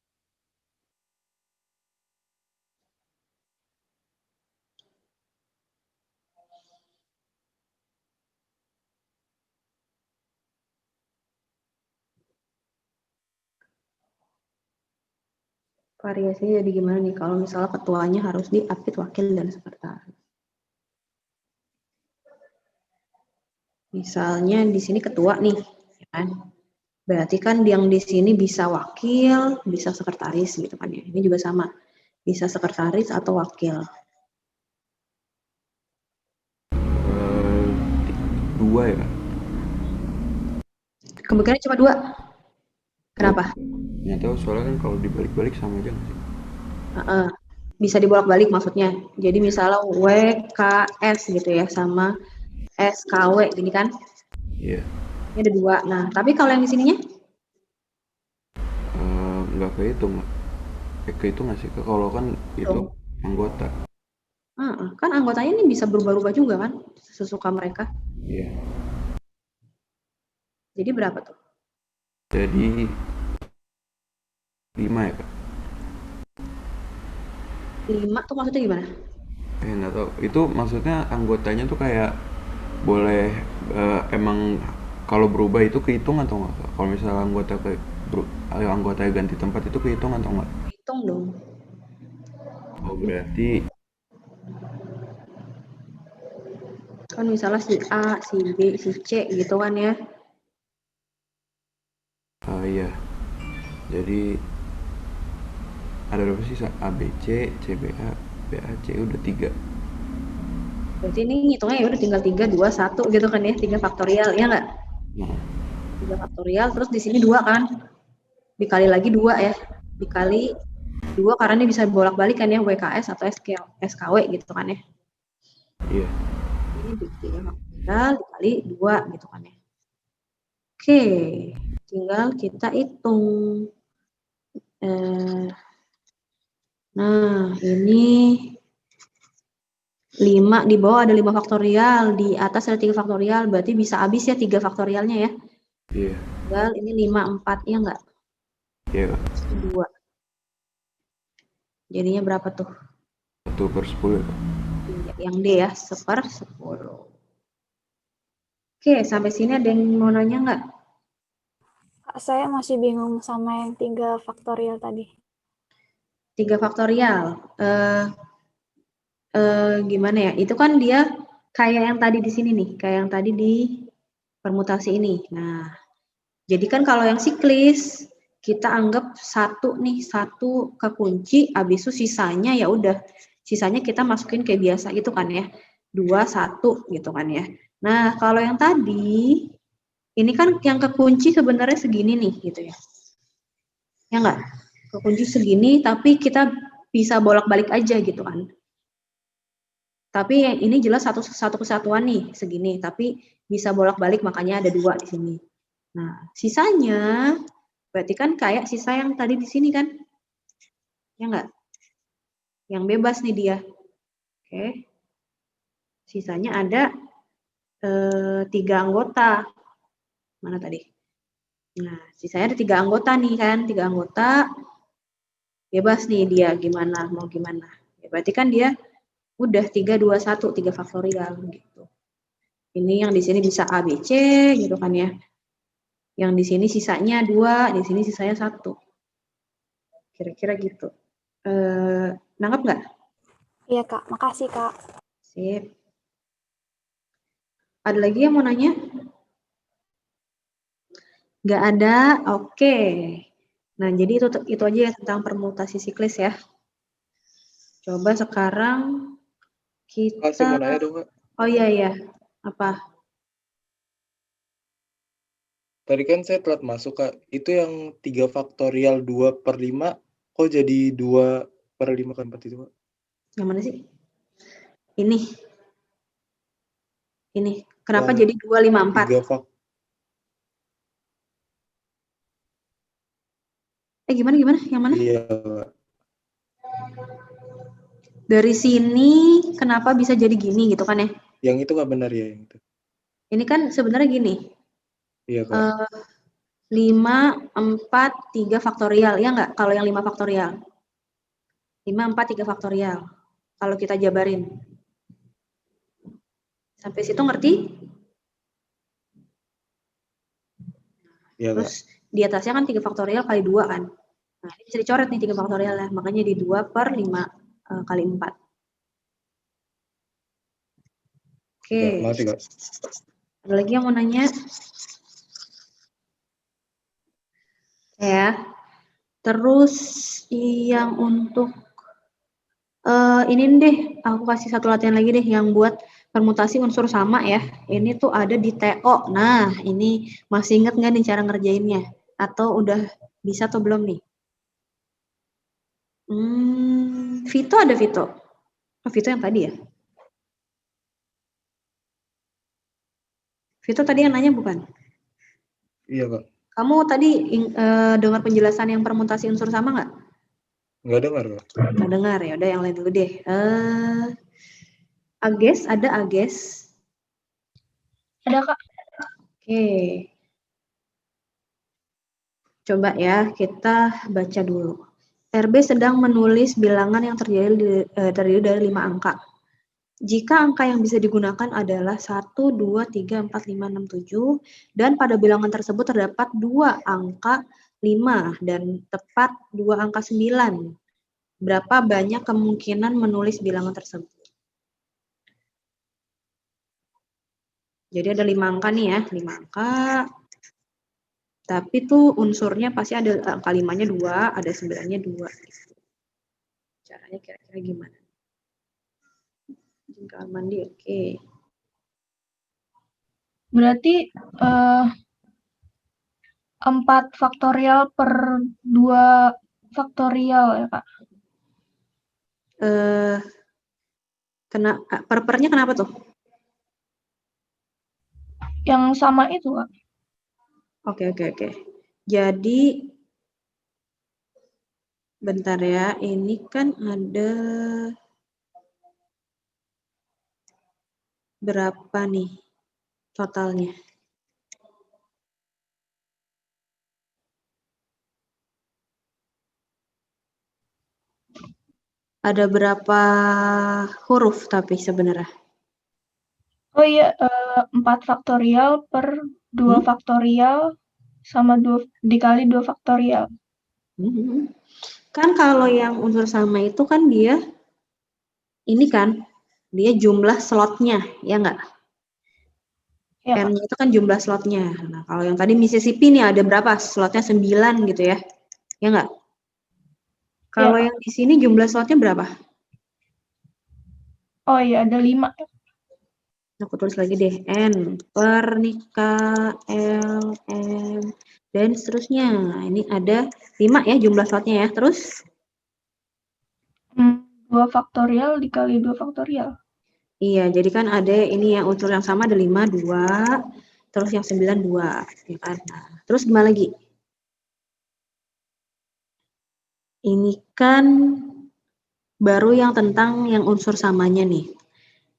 Variasinya jadi gimana nih kalau misalnya ketuanya harus diapit wakil dan sekretaris? Misalnya di sini ketua nih, ya kan? Berarti kan yang di sini bisa wakil, bisa sekretaris gitu kan ya. Ini juga sama, bisa sekretaris atau wakil. 2 ya? Kemungkinan cuma 2. Kenapa? Nggak tahu, soalnya kan kalau dibalik-balik sama aja nggak sih? Bisa dibolak-balik maksudnya. Jadi misalnya WKS gitu ya, sama SKW gini kan? Iya. Ini ada 2. Nah, tapi kalau yang di sininya? Nggak kehitung. Kehitung nggak sih? Kalau kan itu anggota. Kan anggotanya ini bisa berubah-ubah juga kan? Sesuka mereka. Iya. Jadi berapa tuh? Jadi 5 ya, Kak? 5 tuh maksudnya gimana? Nggak tahu. Itu maksudnya anggotanya tuh kayak boleh emang kalau berubah itu kehitung atau nggak, Kak? Kalau misalnya anggota anggota ganti tempat itu kehitung atau nggak? Hitung dong. Oh, berarti Kan misalnya si A, si B, si C gitu kan ya. iya. Jadi ada berapa sih? A, B, C, C, B, A, B, A, C udah 3. Berarti ini hitungnya ya udah tinggal 3, 2, 1 gitu kan ya. 3 faktorial, ya nggak? Nah, 3 faktorial, terus di sini 2 kan. Dikali lagi 2 ya. Dikali 2 karena ini bisa bolak-balik kan ya, WKS atau SKW gitu kan ya. iya. Ini 3 faktorial dikali 2 gitu kan ya. Oke, tinggal kita hitung. Nah, ini 5, di bawah ada 5 faktorial, di atas ada 3 faktorial, berarti bisa habis ya 3 faktorialnya ya. Iya. Tinggal ini 5, 4, ya enggak? Iya, Kak. 2. Jadinya berapa tuh? 1/10 ya, Kak. Yang D ya, 1/10. Oke, sampai sini ada yang mau nanya nggak? Kak, saya masih bingung sama yang 3 faktorial tadi. 3 faktorial. Gimana ya? Itu kan dia kayak yang tadi di sini nih, kayak yang tadi di permutasi ini. Nah, jadi kan kalau yang siklis kita anggap 1 nih, 1 kekunci, habis itu sisanya ya udah, sisanya kita masukin kayak biasa gitu kan ya. 2, 1 gitu kan ya. Nah, kalau yang tadi ini kan yang kekunci sebenarnya segini nih gitu ya. Ya enggak? Kekunci segini tapi kita bisa bolak-balik aja gitu kan. Tapi yang ini jelas satu kesatuan nih segini, tapi bisa bolak-balik makanya ada 2 di sini. Nah, sisanya berarti kan kayak sisa yang tadi di sini kan? Ya enggak? Yang bebas nih dia. Oke. Sisanya ada 3 anggota. Mana tadi? Nah, sisanya ada 3 anggota nih kan, 3 anggota. Bebas nih dia gimana, mau gimana. Ya, berarti kan dia udah 3, 2, 1, 3 faktorial gitu. Ini yang di sini bisa A, B, C gitu kan ya. Yang di sini sisanya 2, di sini sisanya 1. Kira-kira gitu. Nangkep nggak? Iya, Kak. Makasih, Kak. Sip. Ada lagi yang mau nanya? Nggak ada? Oke. Nah, jadi itu aja ya tentang permutasi siklis ya. Coba sekarang kita... Kak, saya mau nanya dong, Kak. Oh iya. Apa? Tadi kan saya telat masuk, Kak. Itu yang 3 faktorial 2/5, kok jadi 2/5 kan 4 itu, Kak? Yang mana sih? Ini. Kenapa Yang jadi 2, 5, 4? 3 Gimana? Yang mana? Iya, Kak. Dari sini kenapa bisa jadi gini gitu kan ya? Yang itu nggak benar ya, yang itu. Ini kan sebenarnya gini. Iya, Kak. 5, 4, 3 faktorial. Ya nggak? Kalau yang 5 faktorial. 5, 4, 3 faktorial. Kalau kita jabarin. Sampai situ ngerti? Iya, Kak. Terus di atasnya kan 3 faktorial kali 2 kan. Nah, ini bisa dicoret nih 3 faktorial ya. Makanya di 2/5 kali 4. Oke. Ya, makasih, Kak. Ada lagi yang mau nanya? Ya. Terus yang untuk ini deh, aku kasih satu latihan lagi deh yang buat permutasi unsur sama ya. Ini tuh ada di TO. Nah, ini masih inget nggak nih cara ngerjainnya? Atau udah bisa atau belum nih? Vito ada Vito? Oh, Vito yang tadi ya? Vito tadi yang nanya bukan? Iya, Kak. Kamu tadi dengar penjelasan yang permutasi unsur sama nggak? Nggak dengar, Kak. Nggak dengar ya. Udah yang lain dulu deh. Ages, ada Ages? Ada, Kak. Oke. Coba ya, kita baca dulu. RB sedang menulis bilangan yang terdiri dari 5 angka. Jika angka yang bisa digunakan adalah 1, 2, 3, 4, 5, 6, 7, dan pada bilangan tersebut terdapat 2 angka 5 dan tepat 2 angka 9. Berapa banyak kemungkinan menulis bilangan tersebut? Jadi ada 5 angka nih ya, 5 angka. Tapi tuh unsurnya pasti ada angka 5-nya 2, ada 9-nya 2. Caranya kira-kira gimana? Kamar mandi, oke. Berarti 4 faktorial per 2 faktorial ya, Kak? Per-pernya kenapa tuh? Yang sama itu, Kak. Oke. Jadi, bentar ya, ini kan ada berapa nih totalnya? Ada berapa huruf tapi sebenarnya? Oh iya, 4 faktorial per 2 faktorial sama dikali 2 faktorial. Kan kalau yang unsur sama itu kan dia ini kan, dia jumlah slotnya, ya nggak? Ya, N-nya itu kan jumlah slotnya. Nah, kalau yang tadi Mississippi nih ada berapa? Slotnya 9 gitu ya. Ya nggak? Kalau Kak. yang di sini jumlah slotnya berapa? Oh iya, ada 5. Aku tulis lagi deh. N per nih K, L, M, dan seterusnya. Nah, ini ada 5 ya jumlah slotnya ya. Terus? 2 faktorial dikali 2 faktorial. Iya, jadi kan ada ini yang unsur yang sama ada 5, 2, terus yang 9, 2. Ya kan? Nah, terus gimana lagi? Ini kan baru yang tentang yang unsur samanya nih.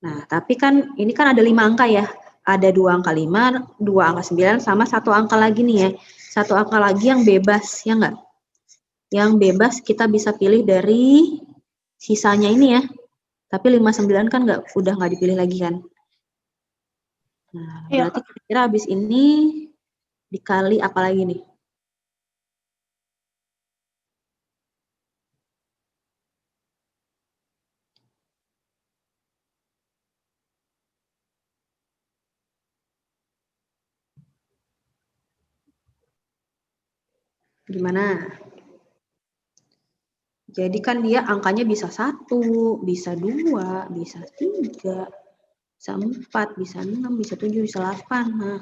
Nah, tapi kan ini kan ada 5 angka ya. Ada 2 angka 5, 2 angka 9, sama 1 angka lagi nih ya. 1 angka lagi yang bebas, ya nggak? Yang bebas kita bisa pilih dari sisanya ini ya. Tapi 5, 9 kan udah nggak dipilih lagi kan. Nah, Iya, berarti kira-kira habis ini dikali apa lagi nih? Gimana? Jadi kan dia angkanya bisa 1, bisa 2, bisa 3, bisa 4, bisa 6, bisa 7, bisa 8. Nah,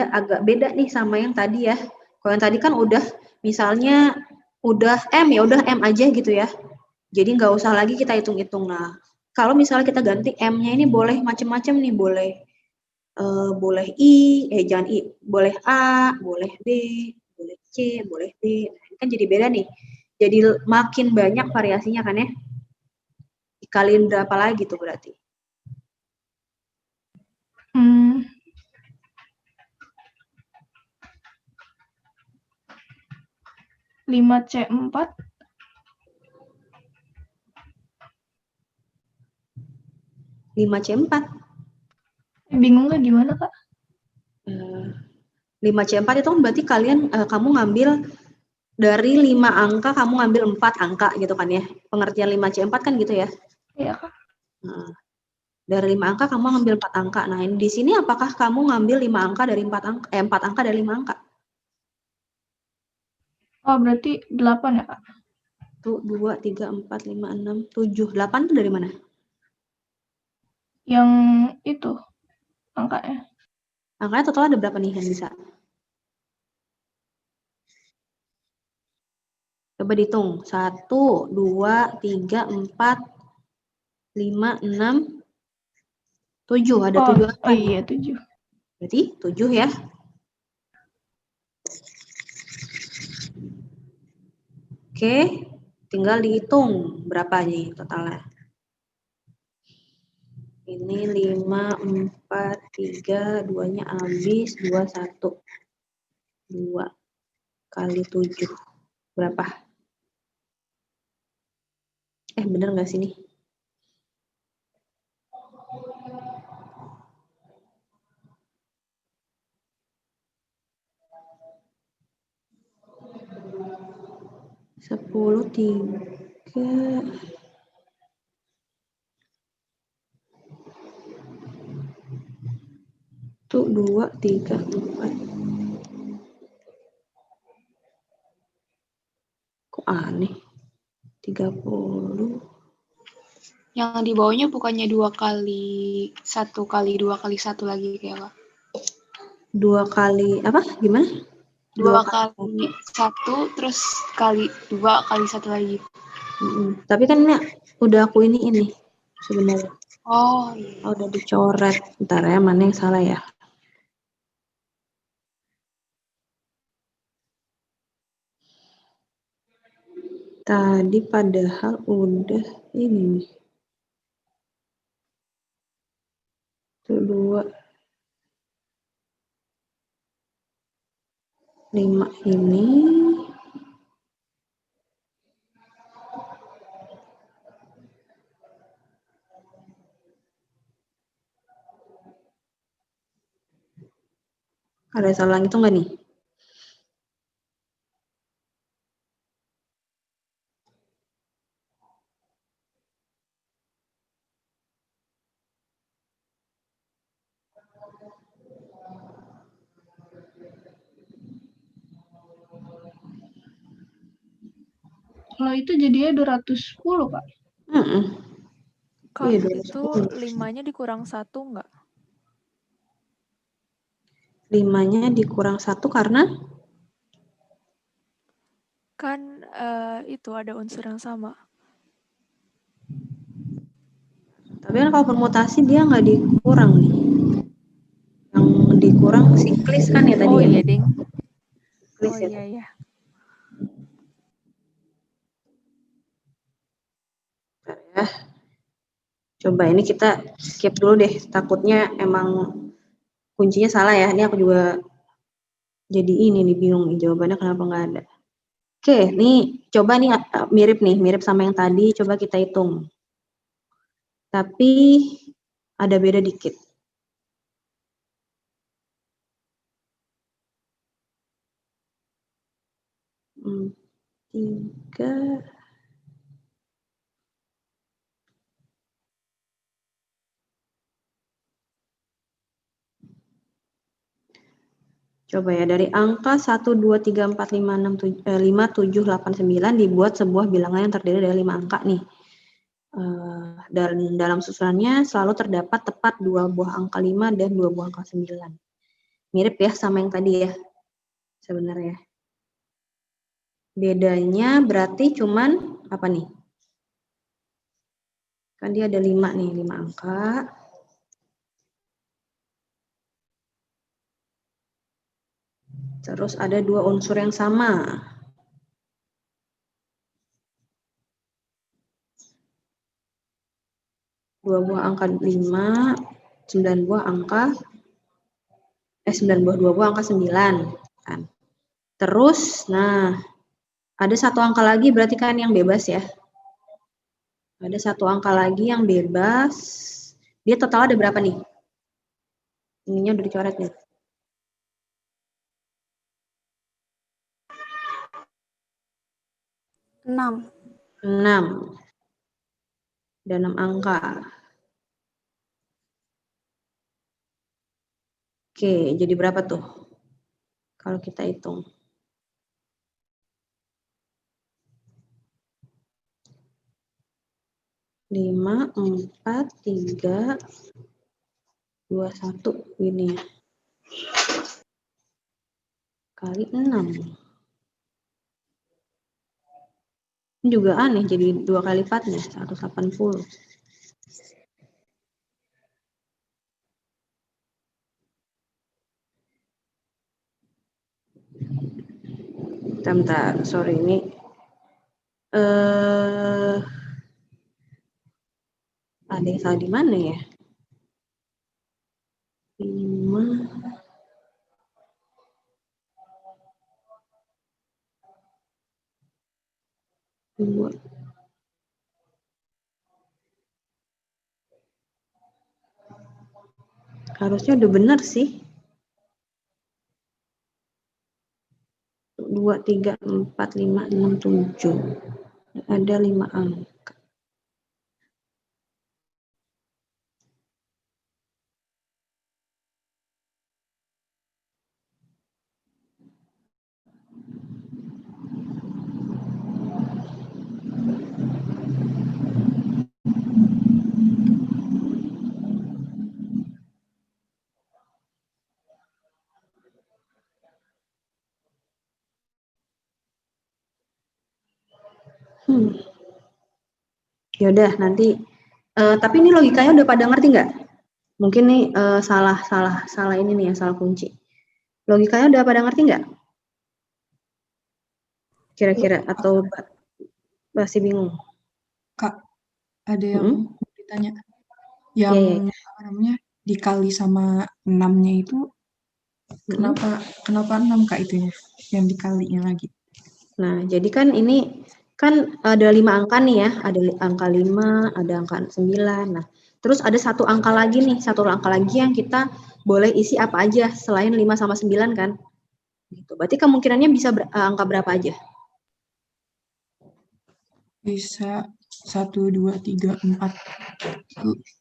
agak beda nih sama yang tadi ya. Kalau yang tadi kan udah misalnya udah M ya udah M aja gitu ya. Jadi nggak usah lagi kita hitung-hitung. Nah, kalau misalnya kita ganti M-nya ini boleh macam-macam nih, boleh jangan I, boleh A, boleh B, boleh C, boleh D. Nah, ini kan jadi beda nih. Jadi makin banyak variasinya kan ya. Dikaliin berapa lagi tuh berarti? 5C4. 5C4. Bingung nggak gimana, Kak? 5C4 itu kan berarti kamu ngambil dari 5 angka, kamu ngambil 4 angka gitu kan ya. Pengertian 5C4 kan gitu ya. Iya, Kak. Nah, dari 5 angka kamu ngambil 4 angka. Nah, di sini apakah kamu ngambil 5 angka dari 4 angka, 4 angka dari 5 angka? Oh, berarti 8 ya, Kak? 1, 2, 3, 4, 5, 6, 7. 8 itu dari mana? Yang itu angkanya. Angkanya total ada berapa nih yang bisa? Coba dihitung. 1, 2, 3, 4, 5, 6, 7. Ada 7 angka. Oh iya, 7. Berarti 7 ya. Oke, tinggal dihitung berapa nih totalnya. Ini 5, 4, 3, 2-nya habis, 2, 1. 2 kali 7. Berapa? Bener nggak sih nih? 10, 3. Tuh 2, 3, 4. Kok aneh? 30. Yang di bawahnya bukannya 2 kali 1 kali 2 kali 1 lagi kayak Kak? 2 kali apa? Gimana? 2 kali 1 terus kali 2 kali 1 lagi. Tapi kan ini udah aku ini sebenarnya. Oh iya. Udah dicoret. Bentar ya, mana yang salah ya? Tadi padahal udah ini nih. Tuh 2. 5 ini. Ada salah itu nggak nih? Kalau itu jadinya 210, Kak. Kak, Iya, itu 5-nya dikurang 1 nggak? 5-nya dikurang 1 karena? Kan itu ada unsur yang sama. Tapi kan kalau permutasi dia nggak dikurang nih. Yang dikurang siklis kan ya tadi Oh ya? iya, Ding. Siklis Oh ya. iya. Ya. Coba ini kita skip dulu deh. Takutnya emang kuncinya salah ya. Ini aku juga jadi ini nih bingung nih jawabannya kenapa nggak ada. Oke, nih coba nih mirip sama yang tadi. Coba kita hitung. Tapi ada beda dikit. Tiga. Coba ya, dari angka 1, 2, 3, 4, 5, 6, 7, 8, 9 dibuat sebuah bilangan yang terdiri dari 5 angka nih. Dan dalam susunannya selalu terdapat tepat 2 buah angka 5 dan 2 buah angka 9. Mirip ya sama yang tadi ya, sebenarnya. Bedanya berarti cuman apa nih? Kan dia ada 5 nih, 5 angka. Terus ada 2 unsur yang sama. Dua buah angka 5, 9 buah angka 2 buah angka 9 kan. Terus nah ada 1 angka lagi berarti kan yang bebas ya. Ada 1 angka lagi yang bebas. Dia total ada berapa nih? Ininya udah dicoret nih. 6. 6. Ada 6 angka. Oke, jadi berapa tuh? Kalau kita hitung. 5, 4, 3, 2, 1 ini. Kali 6. Ini juga aneh, jadi 2 kali lipatnya, 180. Bentar, sorry ini. Ada yang salah di mana ya? 5. Harusnya udah benar sih. 2 2, 3, 4, 5, 6, 7. Ada 5 angka. Yaudah nanti, tapi ini logikanya udah pada ngerti nggak? Mungkin nih salah ini nih ya, salah kunci. Logikanya udah pada ngerti nggak? Kira-kira atau masih bingung? Kak, ada yang mau ditanya. Yang apa namanya dikali sama 6-nya itu kenapa 6 Kak itunya yang dikalinya lagi? Nah, jadi kan ini kan ada 5 angka nih ya, ada angka 5, ada angka 9. Nah, terus ada satu angka lagi nih, satu angka lagi yang kita boleh isi apa aja selain 5 sama 9 kan? Gitu. Berarti kemungkinannya bisa angka berapa aja? Bisa 1, 2, 3, 4,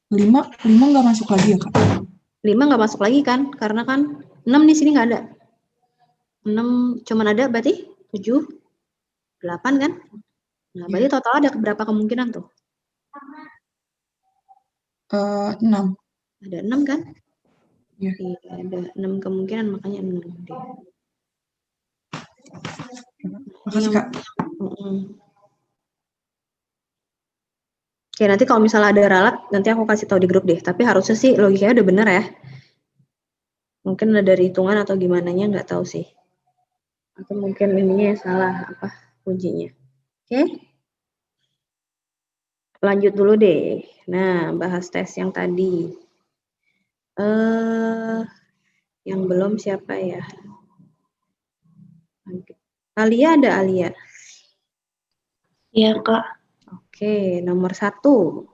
5 nggak masuk lagi ya Kak? 5 nggak masuk lagi kan? Karena kan 6 di sini nggak ada. 6 cuman ada berarti 7, 8 kan? Nah, berarti total ada berapa kemungkinan tuh? 6. Ada 6 kan? Iya. Ada 6 kemungkinan, makanya 6. Makasih Kak. Oke, nanti kalau misalnya ada ralat, nanti aku kasih tahu di grup deh. Tapi harusnya sih logikanya udah bener ya. Mungkin ada dari hitungan atau gimananya, nggak tahu sih. Atau mungkin ininya salah, apa kuncinya. Oke? Lanjut dulu deh. Nah, bahas tes yang tadi. Yang belum siapa ya? Alia ada Alia? Iya, Kak. Oke, nomor 1.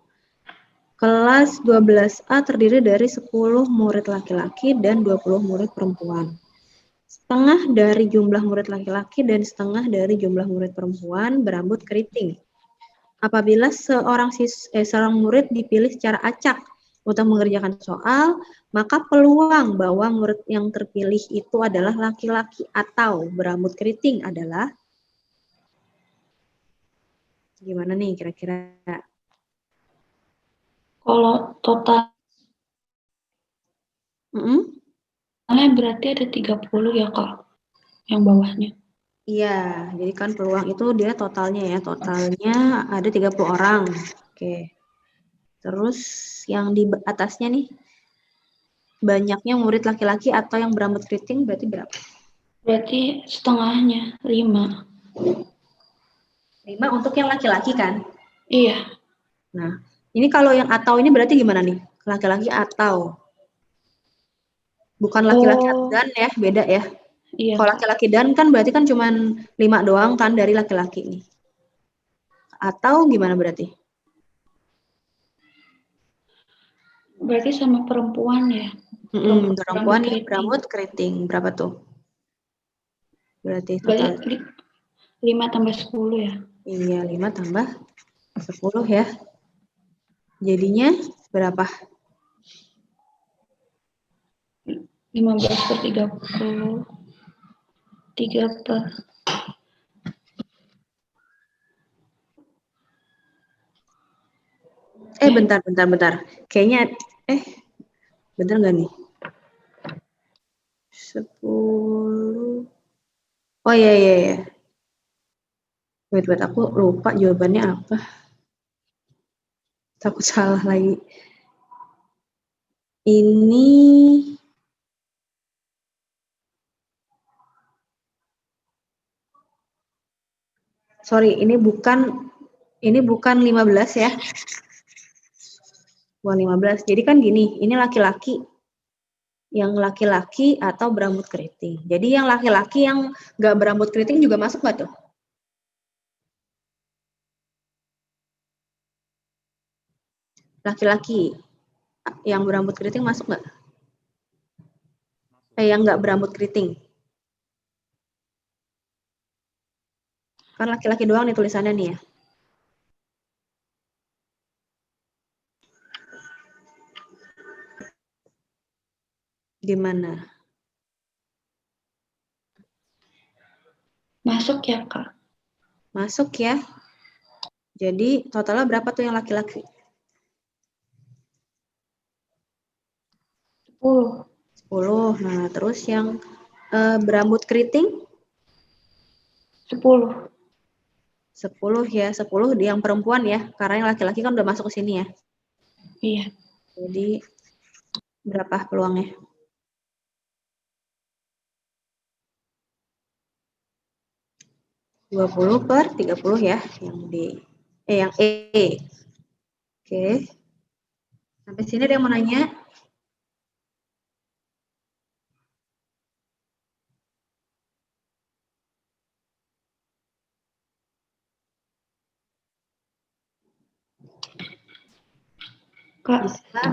Kelas 12A terdiri dari 10 murid laki-laki dan 20 murid perempuan. Setengah dari jumlah murid laki-laki dan setengah dari jumlah murid perempuan berambut keriting. Apabila seorang murid dipilih secara acak untuk mengerjakan soal, maka peluang bahwa murid yang terpilih itu adalah laki-laki atau berambut keriting adalah gimana nih kira-kira? Kalau totalnya berarti ada 30 ya, Kak, yang bawahnya. Iya, jadi kan peluang itu dia totalnya ya, totalnya ada 30 orang. Oke. Terus yang di atasnya nih, banyaknya murid laki-laki atau yang berambut keriting berarti berapa? Berarti setengahnya, 5. 5 untuk yang laki-laki kan? Iya. Nah, ini kalau yang atau ini berarti gimana nih? Laki-laki atau? Bukan laki-laki dan ya, beda ya. Iya. Kalau laki-laki dan kan berarti kan cuma 5 doang kan dari laki-laki nih. Atau gimana berarti? Berarti sama perempuan ya? Perempuan yang berambut keriting. Berapa tuh? Berarti total. 5 tambah 10 ya? Iya, 5 tambah 10 ya. Jadinya berapa? 15 per 30. 3 per... Bentar. Kayaknya, bentar nggak nih? 10. Oh iya. Wait, aku lupa jawabannya apa. Takut salah lagi. Ini ini bukan 15 ya. Bukan 15. Jadi kan gini, ini laki-laki. Yang laki-laki atau berambut keriting. Jadi yang laki-laki yang nggak berambut keriting juga masuk nggak tuh? Laki-laki yang berambut keriting masuk nggak? Yang nggak berambut keriting. Kan laki-laki doang nih tulisannya nih ya. Gimana? Masuk ya, Kak? Masuk ya. Jadi totalnya berapa tuh yang laki-laki? 10. 10. Nah, terus yang berambut keriting? 10. 10 ya, 10 yang perempuan ya. Karena yang laki-laki kan udah masuk ke sini ya. Iya. Jadi berapa peluangnya? 20/30 ya, yang D. Yang E. Oke. Sampai sini ada yang mau nanya? Kak, Bisa?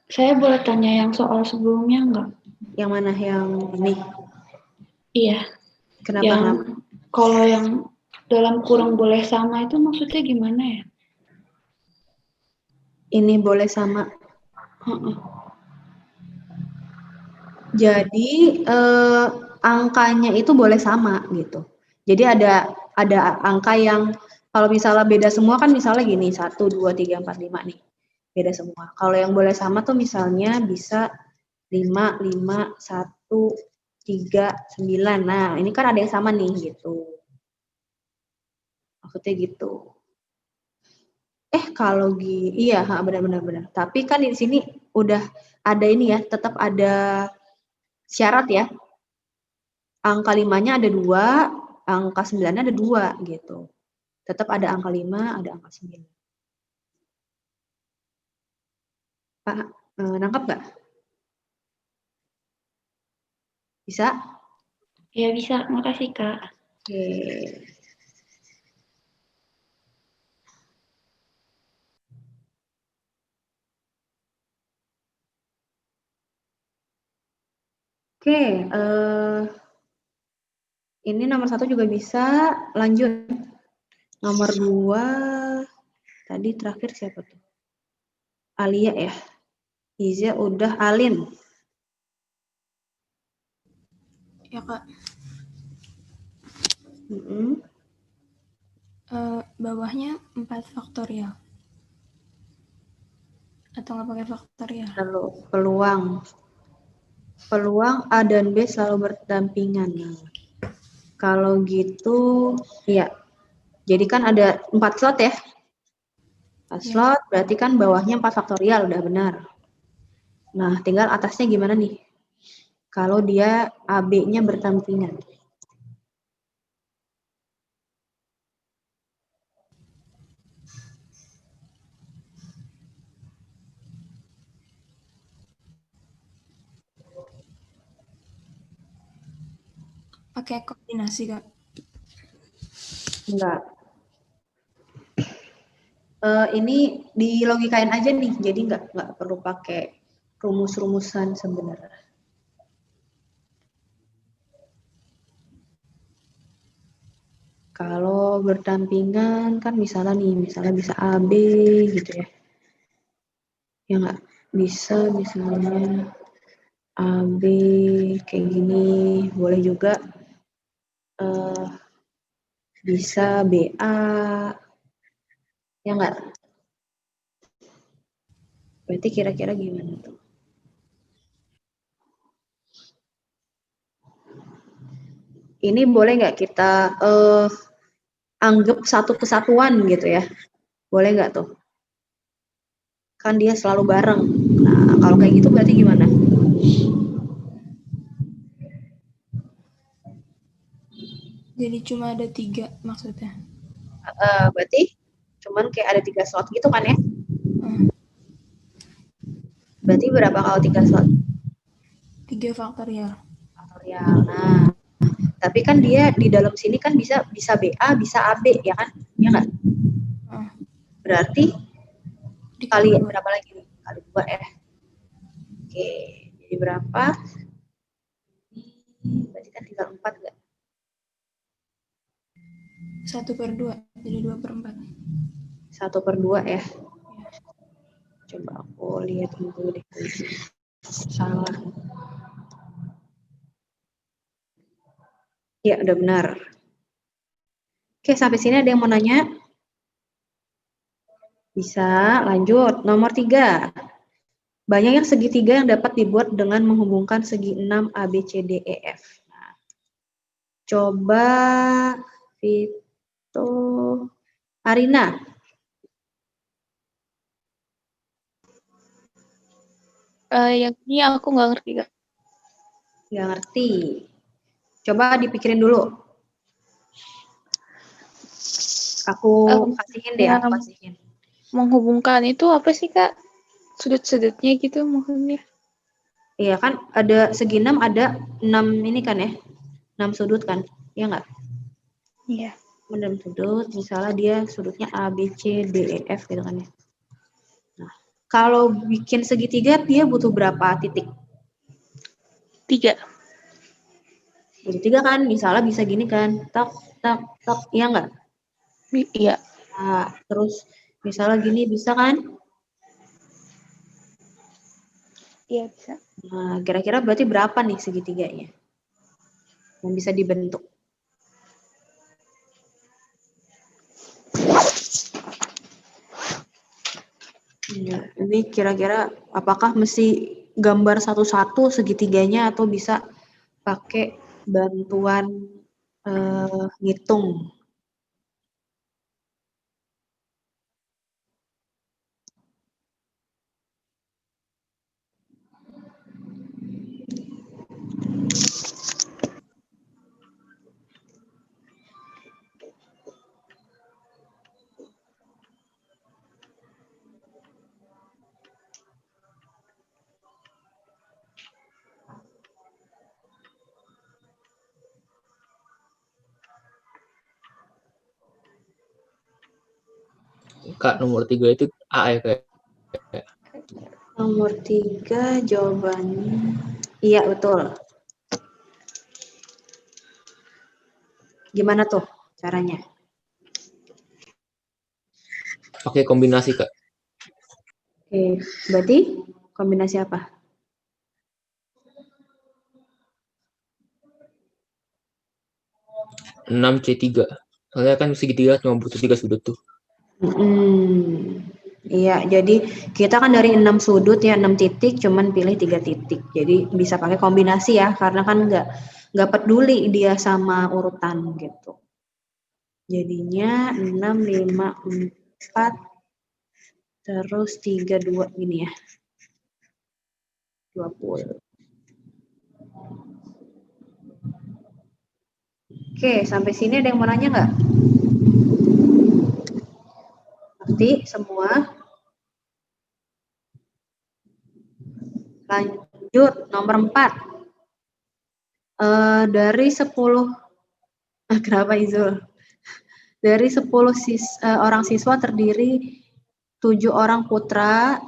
saya boleh tanya yang soal sebelumnya nggak? Yang mana? Yang ini? Iya. Kenapa? Yang Kenapa? kalau yang dalam kurung boleh sama itu maksudnya gimana ya? Ini boleh sama. Jadi angkanya itu boleh sama gitu. Jadi ada angka yang kalau misalnya beda semua kan misalnya gini 1, 2, 3, 4, 5 nih. Beda semua. Kalau yang boleh sama tuh misalnya bisa 5, 5, 1, 3, 9. Nah, ini kan ada yang sama nih gitu. Maksudnya gitu. Kalau iya, benar. Tapi kan di sini udah ada ini ya, tetap ada syarat ya. Angka 5-nya ada 2, angka 9-nya ada 2 gitu. Tetap ada angka 5, ada angka 9. Pak, nangkap nggak? Bisa? Ya bisa, makasih Kak. Oke. Oke, ini nomor 1 juga bisa. Lanjut. Nomor 2, tadi terakhir siapa tuh? Alia ya? Iza udah, Alin. Ya Kak. Bawahnya 4 faktorial. Atau nggak pakai faktorial? Lalu peluang A dan B selalu berdampingan. Nah, kalau gitu, ya. Jadi kan ada 4 slot ya. 4 slot, berarti kan bawahnya 4 faktorial, udah benar. Nah, tinggal atasnya gimana nih? Kalau dia AB-nya berdampingan. Pakai kombinasi, Kak? Enggak. Ini dilogikain aja nih, jadi nggak perlu pakai rumus-rumusan sebenarnya. Kalau berdampingan kan misalnya bisa AB gitu ya. Ya nggak? Bisa misalnya AB kayak gini, boleh juga bisa BA, ya nggak? Berarti kira-kira gimana tuh? Ini boleh nggak kita anggap satu kesatuan gitu ya? Boleh nggak tuh? Kan dia selalu bareng. Nah, kalau kayak gitu berarti gimana? Jadi cuma ada 3 maksudnya? Berarti cuman kayak ada 3 slot gitu kan ya? Berarti berapa kalau 3 slot? 3 faktorial. Nah, tapi kan dia di dalam sini kan bisa BA, bisa AB, ya kan? Ya nggak? Berarti kali berapa lagi nih? Kali 2 ya. Oke, jadi berapa? Berarti kan tinggal 4 nggak? 1/2, jadi 2/4. 1/2 ya. Coba aku lihat dulu deh. Salah. Ya, udah benar. Oke, sampai sini ada yang mau nanya? Bisa, lanjut. Nomor 3. Banyak yang segitiga yang dapat dibuat dengan menghubungkan segi 6 A, B, C, D, E, F. Nah, coba Vito, Arina. Yang ini aku nggak ngerti, Kak. Nggak ngerti. Coba dipikirin dulu. Aku kasihin deh, aku kasihin. Menghubungkan itu apa sih, Kak? Sudut-sudutnya gitu maksudnya. Iya kan, ada segi 6, ada 6 ini kan ya? 6 sudut kan? Iya nggak? Iya. 6 sudut, misalnya dia sudutnya A, B, C, D, E, F gitu kan ya. Nah, kalau bikin segitiga, dia butuh berapa titik? 3. Butuh 3 kan? Misalnya bisa gini kan? Tak, tak, tak. Iya nggak? Iya. Nah, terus misalnya gini bisa kan? Iya bisa. Nah, kira-kira berarti berapa nih segitiganya yang bisa dibentuk? Nah, ini kira-kira apakah mesti gambar satu-satu segitiganya atau bisa pakai bantuan ngitung? Kak, nomor 3 itu A ya, Kak? Nomor 3 jawabannya iya, betul. Gimana tuh caranya? Pakai kombinasi, Kak. Oke, berarti kombinasi apa? 6C3. Soalnya kan segitiga cuma butuh 3 sudut tuh. Iya, jadi kita kan dari 6 sudut ya, 6 titik, cuman pilih 3 titik. Jadi bisa pakai kombinasi ya, karena kan nggak peduli dia sama urutan gitu. Jadinya 6, 5, 4, terus 3, 2 gini ya. 20. Oke, sampai sini ada yang mau nanya nggak? Ngerti semua? Lanjut, nomor 4. Dari 10, kenapa Izul? Dari 10 orang siswa terdiri 7 orang putra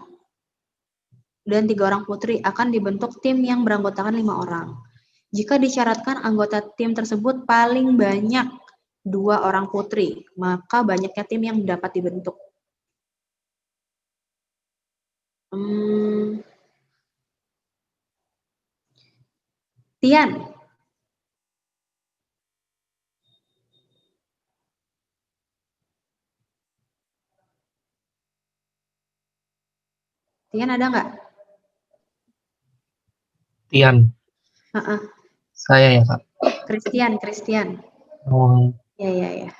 dan 3 orang putri akan dibentuk tim yang beranggotakan 5 orang. Jika disyaratkan anggota tim tersebut paling banyak 2 orang putri, maka banyaknya tim yang dapat dibentuk. Tian. Tian ada nggak? Tian. Saya ya, Kak. Christian. Ya.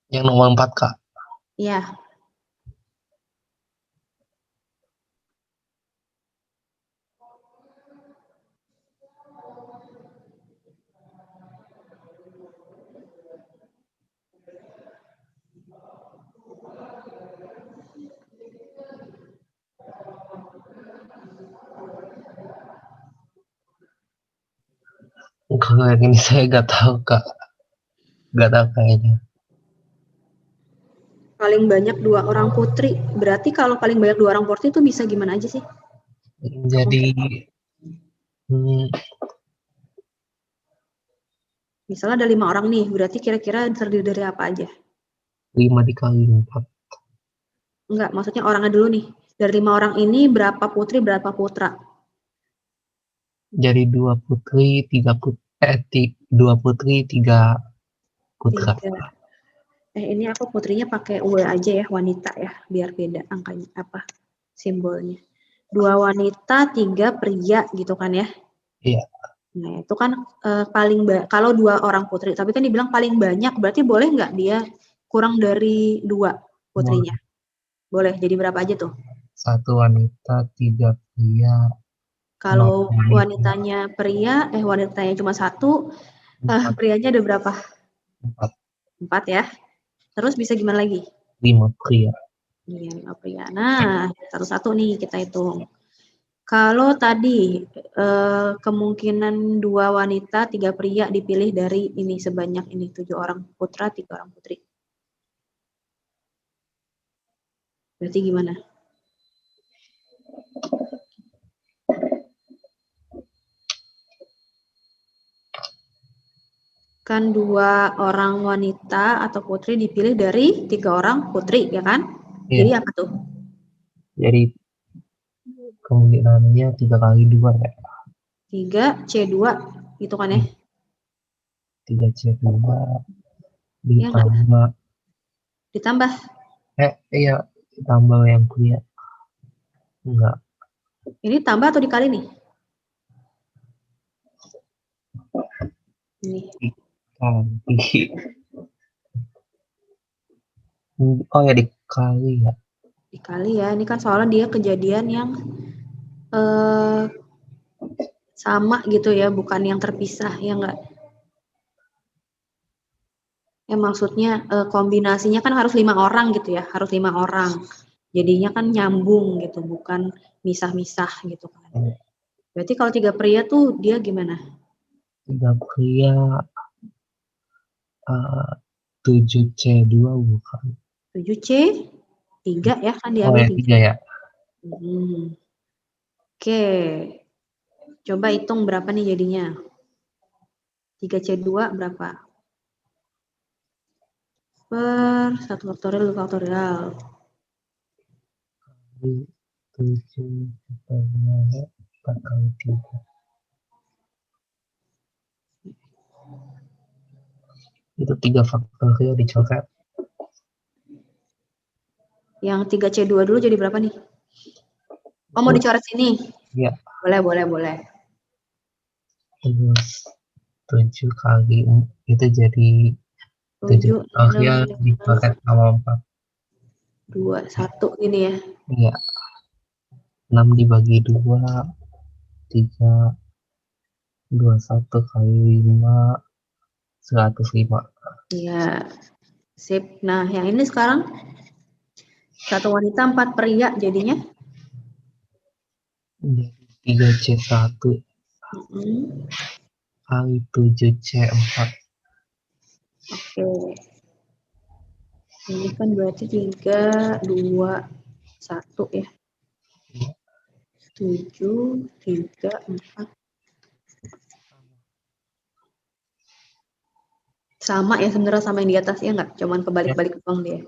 Yang nomor 4, Kak. Iya. Kalau yang ini saya nggak tahu, Kak. Nggak tahu kayaknya. Paling banyak 2 orang putri. Berarti kalau paling banyak 2 orang putri itu bisa gimana aja sih? Jadi Misalnya ada 5 orang nih, berarti kira-kira terdiri dari apa aja? 5 dikali 4. Enggak, maksudnya orangnya dulu nih. Dari 5 orang ini berapa putri, berapa putra? Jadi 2 putri, 3 putra. 3. Ini aku putrinya pakai W aja ya, wanita ya, biar beda angkanya apa simbolnya. 2 wanita, 3 pria gitu kan ya? Iya. Nah itu kan kalau 2 orang putri, tapi kan dibilang paling banyak, berarti boleh nggak dia kurang dari 2 putrinya? Boleh, jadi berapa aja tuh? 1 wanita, 3 pria. Kalau wanitanya cuma 1, prianya ada berapa? 4 ya. Terus bisa gimana lagi? 5 pria. Iya, 5 pria. Nah, satu-satu nih kita hitung. Kalau tadi kemungkinan 2 wanita, 3 pria dipilih dari ini sebanyak ini 7 orang putra, 3 orang putri. Berarti gimana? Kan 2 orang wanita atau putri dipilih dari 3 orang putri, ya kan? Iya. Jadi apa tuh? Jadi kemungkinannya 3 kali 2 ya. 3C2 gitu kan ya? 3C2 ditambah. Ditambah? Iya, ditambah yang pria. Enggak. Ini tambah atau dikali nih? Ini. Oh ya, dikali ya. Dikali ya, ini kan soalnya dia kejadian yang sama gitu ya, bukan yang terpisah, ya enggak? Ya maksudnya kombinasinya kan harus 5 orang gitu ya, harus 5 orang. Jadinya kan nyambung gitu, bukan misah-misah gitu kan. Berarti kalau 3 pria tuh dia gimana? 3 pria 7C2 bukan. 7C3 ya kan Oh diambil ya, 3 ya. Oke. Coba hitung berapa nih jadinya? 3C2 berapa? Per 1 faktorial, 2 faktorial. 7 faktorial 4 kali 3. Itu 3 faktorial dicoret. Yang 3C2 dulu jadi berapa nih? Oh, mau dicoret sini? Iya. Boleh. Terus 7 kali itu jadi 7 faktorial dicoret sama 4. 2, 1 ini ya? Iya. 6 dibagi 2, 3, 21 kali 5, 105. Iya. Sip. Nah, yang ini sekarang 1 wanita, 4 pria jadinya? 3C1 kali 7C4. Oke. Ini kan berarti 3, 2, 1 ya? 7, 3, 4. Sama ya sebenarnya sama yang di atas ya nggak? Cuman kebalik-balik doang dia.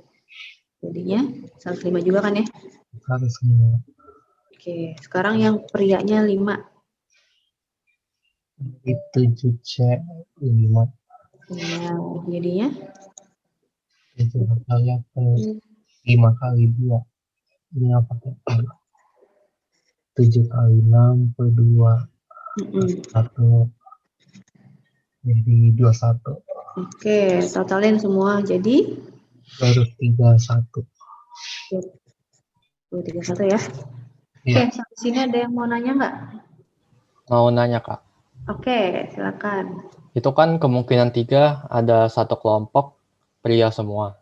Jadinya 105 juga kan ya? 105. Oke, sekarang yang prianya 5. Itu 7C5. Nah, jadinya 7 faktorial per 5 kali 2. Ini apa? 7 kali 6 per 2. 1. Jadi 21. Oke, totalin semua jadi 231. 231 ya. Iya. Oke, sampai sini ada yang mau nanya nggak? Mau nanya, Kak. Oke, silakan. Itu kan kemungkinan 3 ada 1 kelompok pria semua.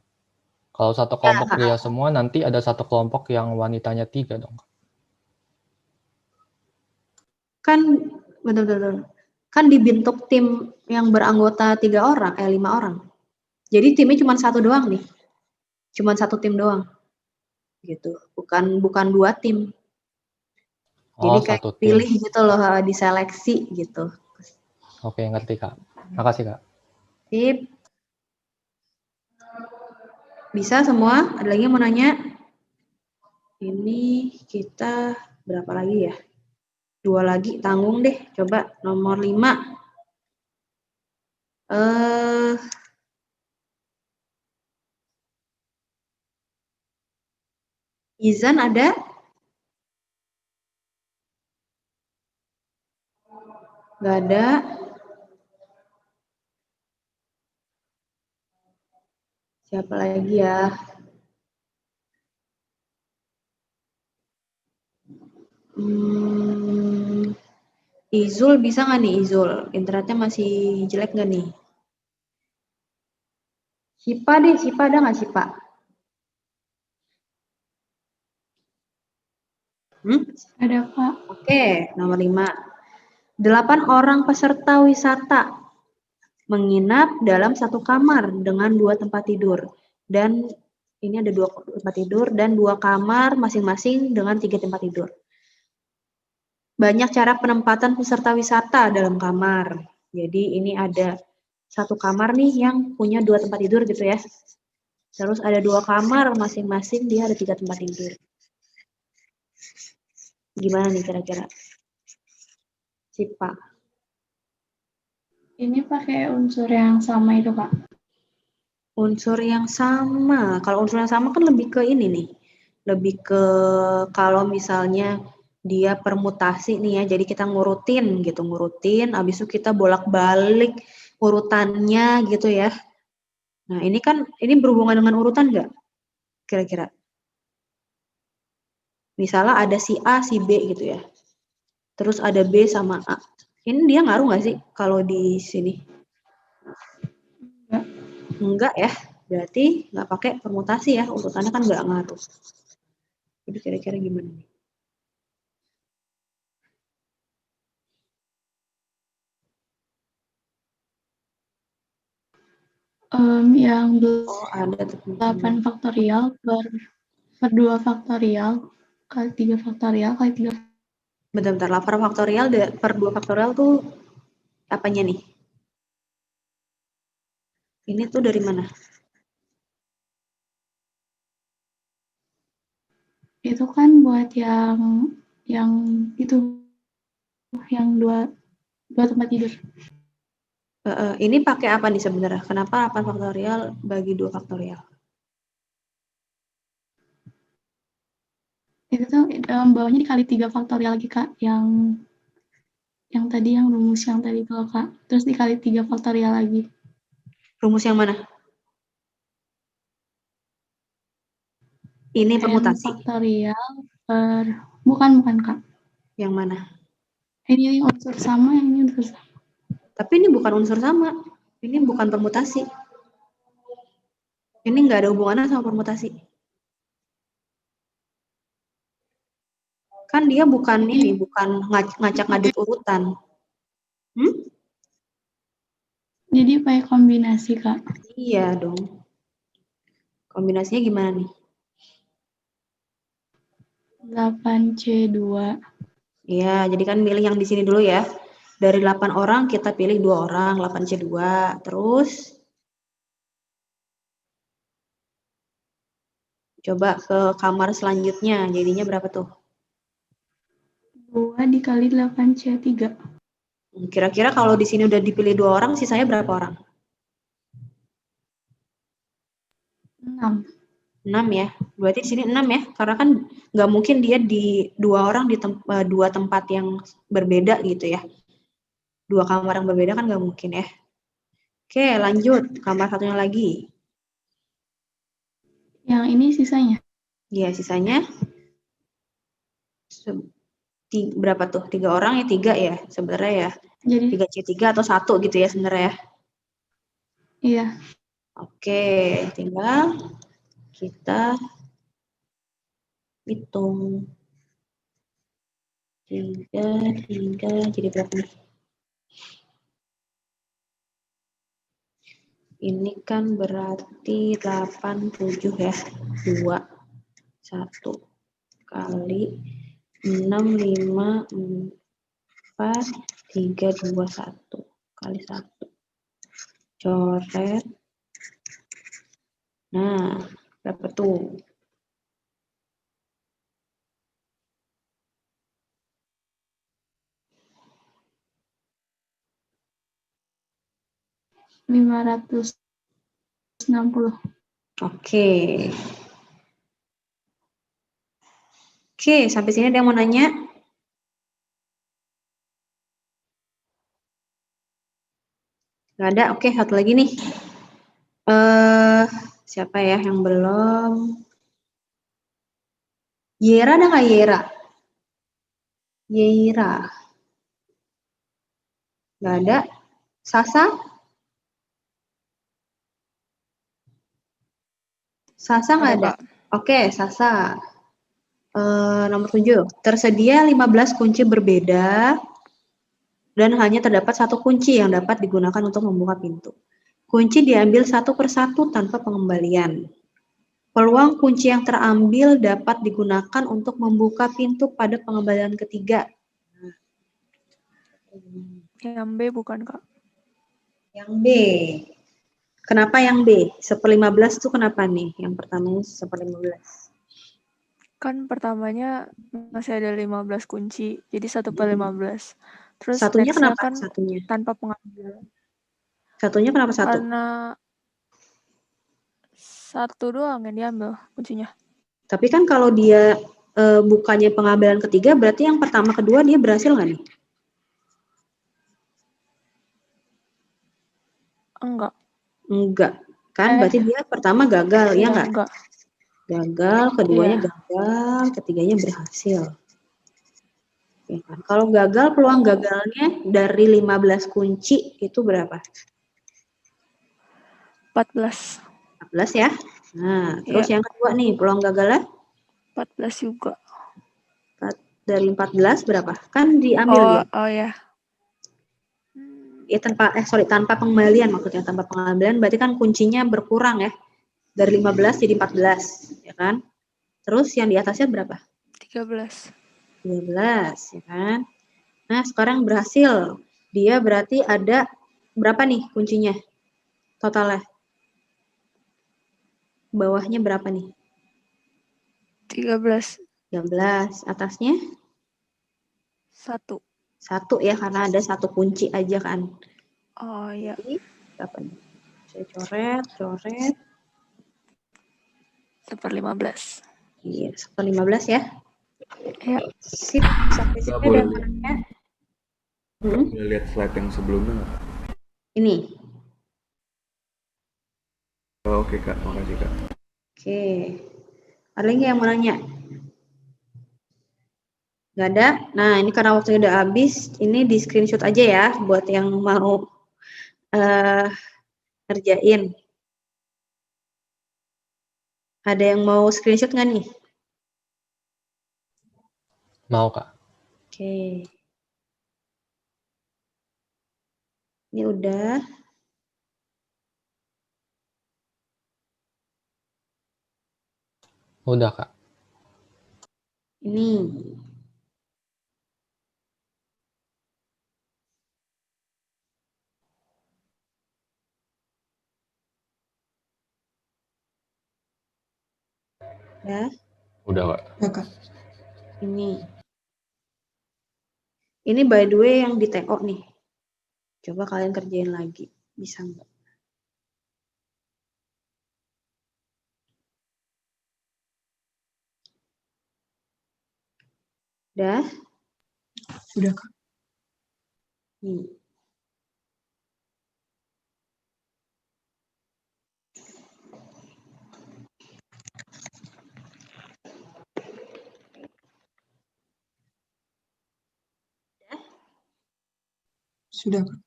Kalau 1 kelompok pria semua, nanti ada 1 kelompok yang wanitanya 3 dong. Kan, betul. Kan dibentuk tim yang beranggota 5 orang. Jadi timnya cuma 1 doang nih. Cuma 1 tim doang. Gitu. Bukan 2 tim. Jadi kayak pilih gitu loh, diseleksi gitu. Oke, ngerti, Kak. Makasih, Kak. Sip. Bisa semua? Ada lagi yang mau nanya? Ini kita berapa lagi ya? 2 lagi, tanggung deh. Coba nomor 5. Izan ada? Nggak ada. Siapa lagi ya? Izul bisa nggak nih Izul? Internetnya masih jelek nggak nih? Sipa deh, Sipa ada nggak Sipa? Ada, Kak. Oke, nomor 5. 8 orang peserta wisata menginap dalam satu kamar dengan 2 tempat tidur. Dan ini ada 2 tempat tidur dan 2 kamar masing-masing dengan 3 tempat tidur. Banyak cara penempatan peserta wisata dalam kamar. Jadi ini ada 1 kamar nih yang punya 2 tempat tidur gitu ya. Terus ada 2 kamar masing-masing dia ada 3 tempat tidur. Gimana nih kira-kira? Sipa. Ini pakai unsur yang sama itu, Kak. Unsur yang sama. Kalau unsur yang sama kan lebih ke ini nih. Lebih ke kalau misalnya dia permutasi nih ya. Jadi kita ngurutin gitu, ngurutin. Habis itu kita bolak-balik urutannya gitu ya. Nah ini kan, ini berhubungan dengan urutan nggak? Kira-kira. Misalnya ada si A, si B gitu ya. Terus ada B sama A. Ini dia ngaruh nggak sih kalau di sini? Enggak ya. Berarti nggak pakai permutasi ya. Urutannya kan nggak ngaruh. Jadi kira-kira gimana nih? Yang ada 8 faktorial per 2 faktorial kali 3 faktorial kali 3. Bentar, 8 faktorial per 2 faktorial tuh apanya nih? Ini tuh dari mana? Itu kan buat yang itu yang dua tempat tidur. Ini pakai apa nih sebenarnya? Kenapa 8 faktorial bagi 2 faktorial? Itu tuh bawahnya dikali 3 faktorial lagi, Kak. Yang tadi yang rumus yang tadi itu loh, Kak. Terus dikali 3 faktorial lagi. Rumus yang mana? Ini permutasi. Faktorial bukan, Kak. Yang mana? Ini unsur sama, yang ini unsur sama. Tapi ini bukan unsur sama. Ini bukan permutasi. Ini nggak ada hubungannya sama permutasi. Kan dia bukan ini, bukan ngacak-ngaduk urutan. Jadi pakai kombinasi, Kak. Iya dong. Kombinasinya gimana nih? 8C2. Iya, jadi kan milih yang di sini dulu ya. Dari 8 orang kita pilih 2 orang, 8C2. Terus coba ke kamar selanjutnya, jadinya berapa tuh? 2 dikali 8C3. Kira-kira kalau di sini udah dipilih 2 orang, sisanya berapa orang? 6. 6 ya. Berarti di sini 6 ya. Karena kan nggak mungkin dia di 2 orang di 2 tempat yang berbeda gitu ya. 2 kamar yang berbeda kan nggak mungkin ya. Oke, lanjut. Kamar satunya lagi. Yang ini sisanya? Iya, sisanya berapa tuh? 3 orang ya, 3 ya sebenarnya ya. Jadi 3C3 atau 1 gitu ya sebenarnya ya. Iya. Oke, tinggal kita hitung. 3 jadi berapa nih? Ini kan berarti 8, 7 ya. 2, 1 kali 6, 5, 4, 3, 2, 1 kali 1. Coret. Nah, berapa tuh? $560. Oke. Oke, sampai sini ada yang mau nanya? Nggak ada? Oke, satu lagi nih. Siapa ya yang belum? Yera ada nggak Yera? Yera. Nggak ada. Sasa? Sasa nggak ada? Oke, Sasa. Nomor 7. Tersedia 15 kunci berbeda dan hanya terdapat satu kunci yang dapat digunakan untuk membuka pintu. Kunci diambil satu persatu tanpa pengembalian. Peluang kunci yang terambil dapat digunakan untuk membuka pintu pada pengembalian ketiga. Yang B bukan, Kak? Yang B. Kenapa yang B? 1/15 itu kenapa nih? Yang pertamanya 1/15. Kan pertamanya masih ada 15 kunci, jadi 1/15. Terus Satunya nextnya kenapa? kan Satunya. tanpa pengambilan. Satunya kenapa satu? Karena satu doang yang diambil kuncinya. Tapi kan kalau dia bukannya pengambilan ketiga, berarti yang pertama kedua dia berhasil nggak nih? Enggak. Enggak. Kan berarti dia pertama gagal, ya nggak? Enggak. Gagal, keduanya Iya. gagal, ketiganya berhasil. Ya kan? Kalau gagal, peluang gagalnya dari 15 kunci itu berapa? 14. 14 ya. Nah, terus yang kedua nih, peluang gagalnya? 14 juga. Dari 14 berapa? Kan diambil dia. Oh ya. Ya tanpa pengembalian maksudnya, tanpa pengembalian berarti kan kuncinya berkurang ya. Dari 15 jadi 14, ya kan? Terus yang di atasnya berapa? 13. 13, ya kan? Nah, sekarang berhasil. Dia berarti ada berapa nih kuncinya? Totalnya. Bawahnya berapa nih? 13. 13. Atasnya? 1. 1 ya, karena ada satu kunci aja kan. Oh iya. Jadi, berapa nih? Saya coret. 1/15. Iya, 1/15 ya. Ya. Sip, sampai sini Boleh ada yang nanya. Boleh lihat slide yang sebelumnya nggak? Ini. Oh, oke Kak, makasih Kak. Oke. Ada lagi yang mau nanya? Nggak ada? Nah, ini karena waktunya udah habis, ini di screenshot aja ya, buat yang mau ngerjain. Ada yang mau screenshot nggak nih? Mau, Kak. Oke. Ini udah. Udah, Kak. Ini. Ya. Udah, Kak. Ya, Kak. Ini by the way yang di TO nih. Coba kalian kerjain lagi. Bisa nggak? Udah? Sudah, Kak. Sudah, Kak.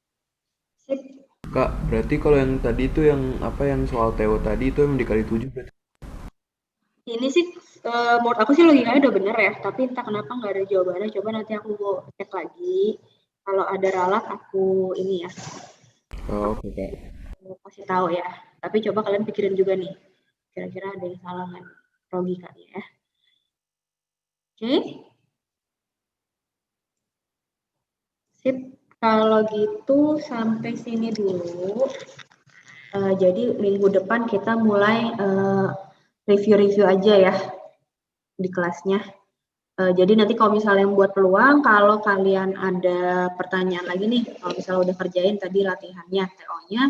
Kak, berarti kalau yang tadi itu yang apa yang soal Theo tadi itu emang dikali 7 berarti? Ini sih menurut aku sih logikanya udah bener ya, tapi entah kenapa nggak ada jawabannya. Coba nanti aku cek lagi. Kalau ada ralat aku ini ya. Oh, oke. Aku kasih tahu ya. Tapi coba kalian pikirin juga nih. Kira-kira ada yang salah nggak logikanya ya. Oke. Sip. Kalau gitu sampai sini dulu. Jadi minggu depan kita mulai review-review aja ya di kelasnya. Jadi nanti kalau misalnya buat peluang, kalau kalian ada pertanyaan lagi nih, kalau misalnya udah kerjain tadi latihannya, TO-nya,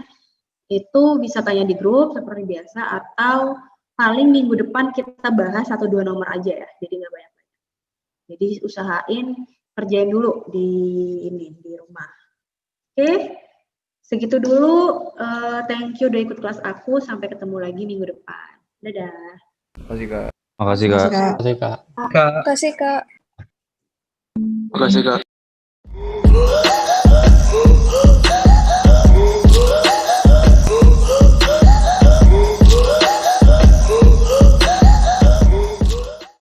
itu bisa tanya di grup seperti biasa, atau paling minggu depan kita bahas 1-2 nomor aja ya, jadi nggak banyak-banyak. Jadi usahain kerjain dulu di rumah. Oke, segitu dulu. Thank you udah ikut kelas aku. Sampai ketemu lagi minggu depan. Dadah. Makasih Kak. Makasih Kak. Makasih Kak. Makasih Kak. Makasih Kak.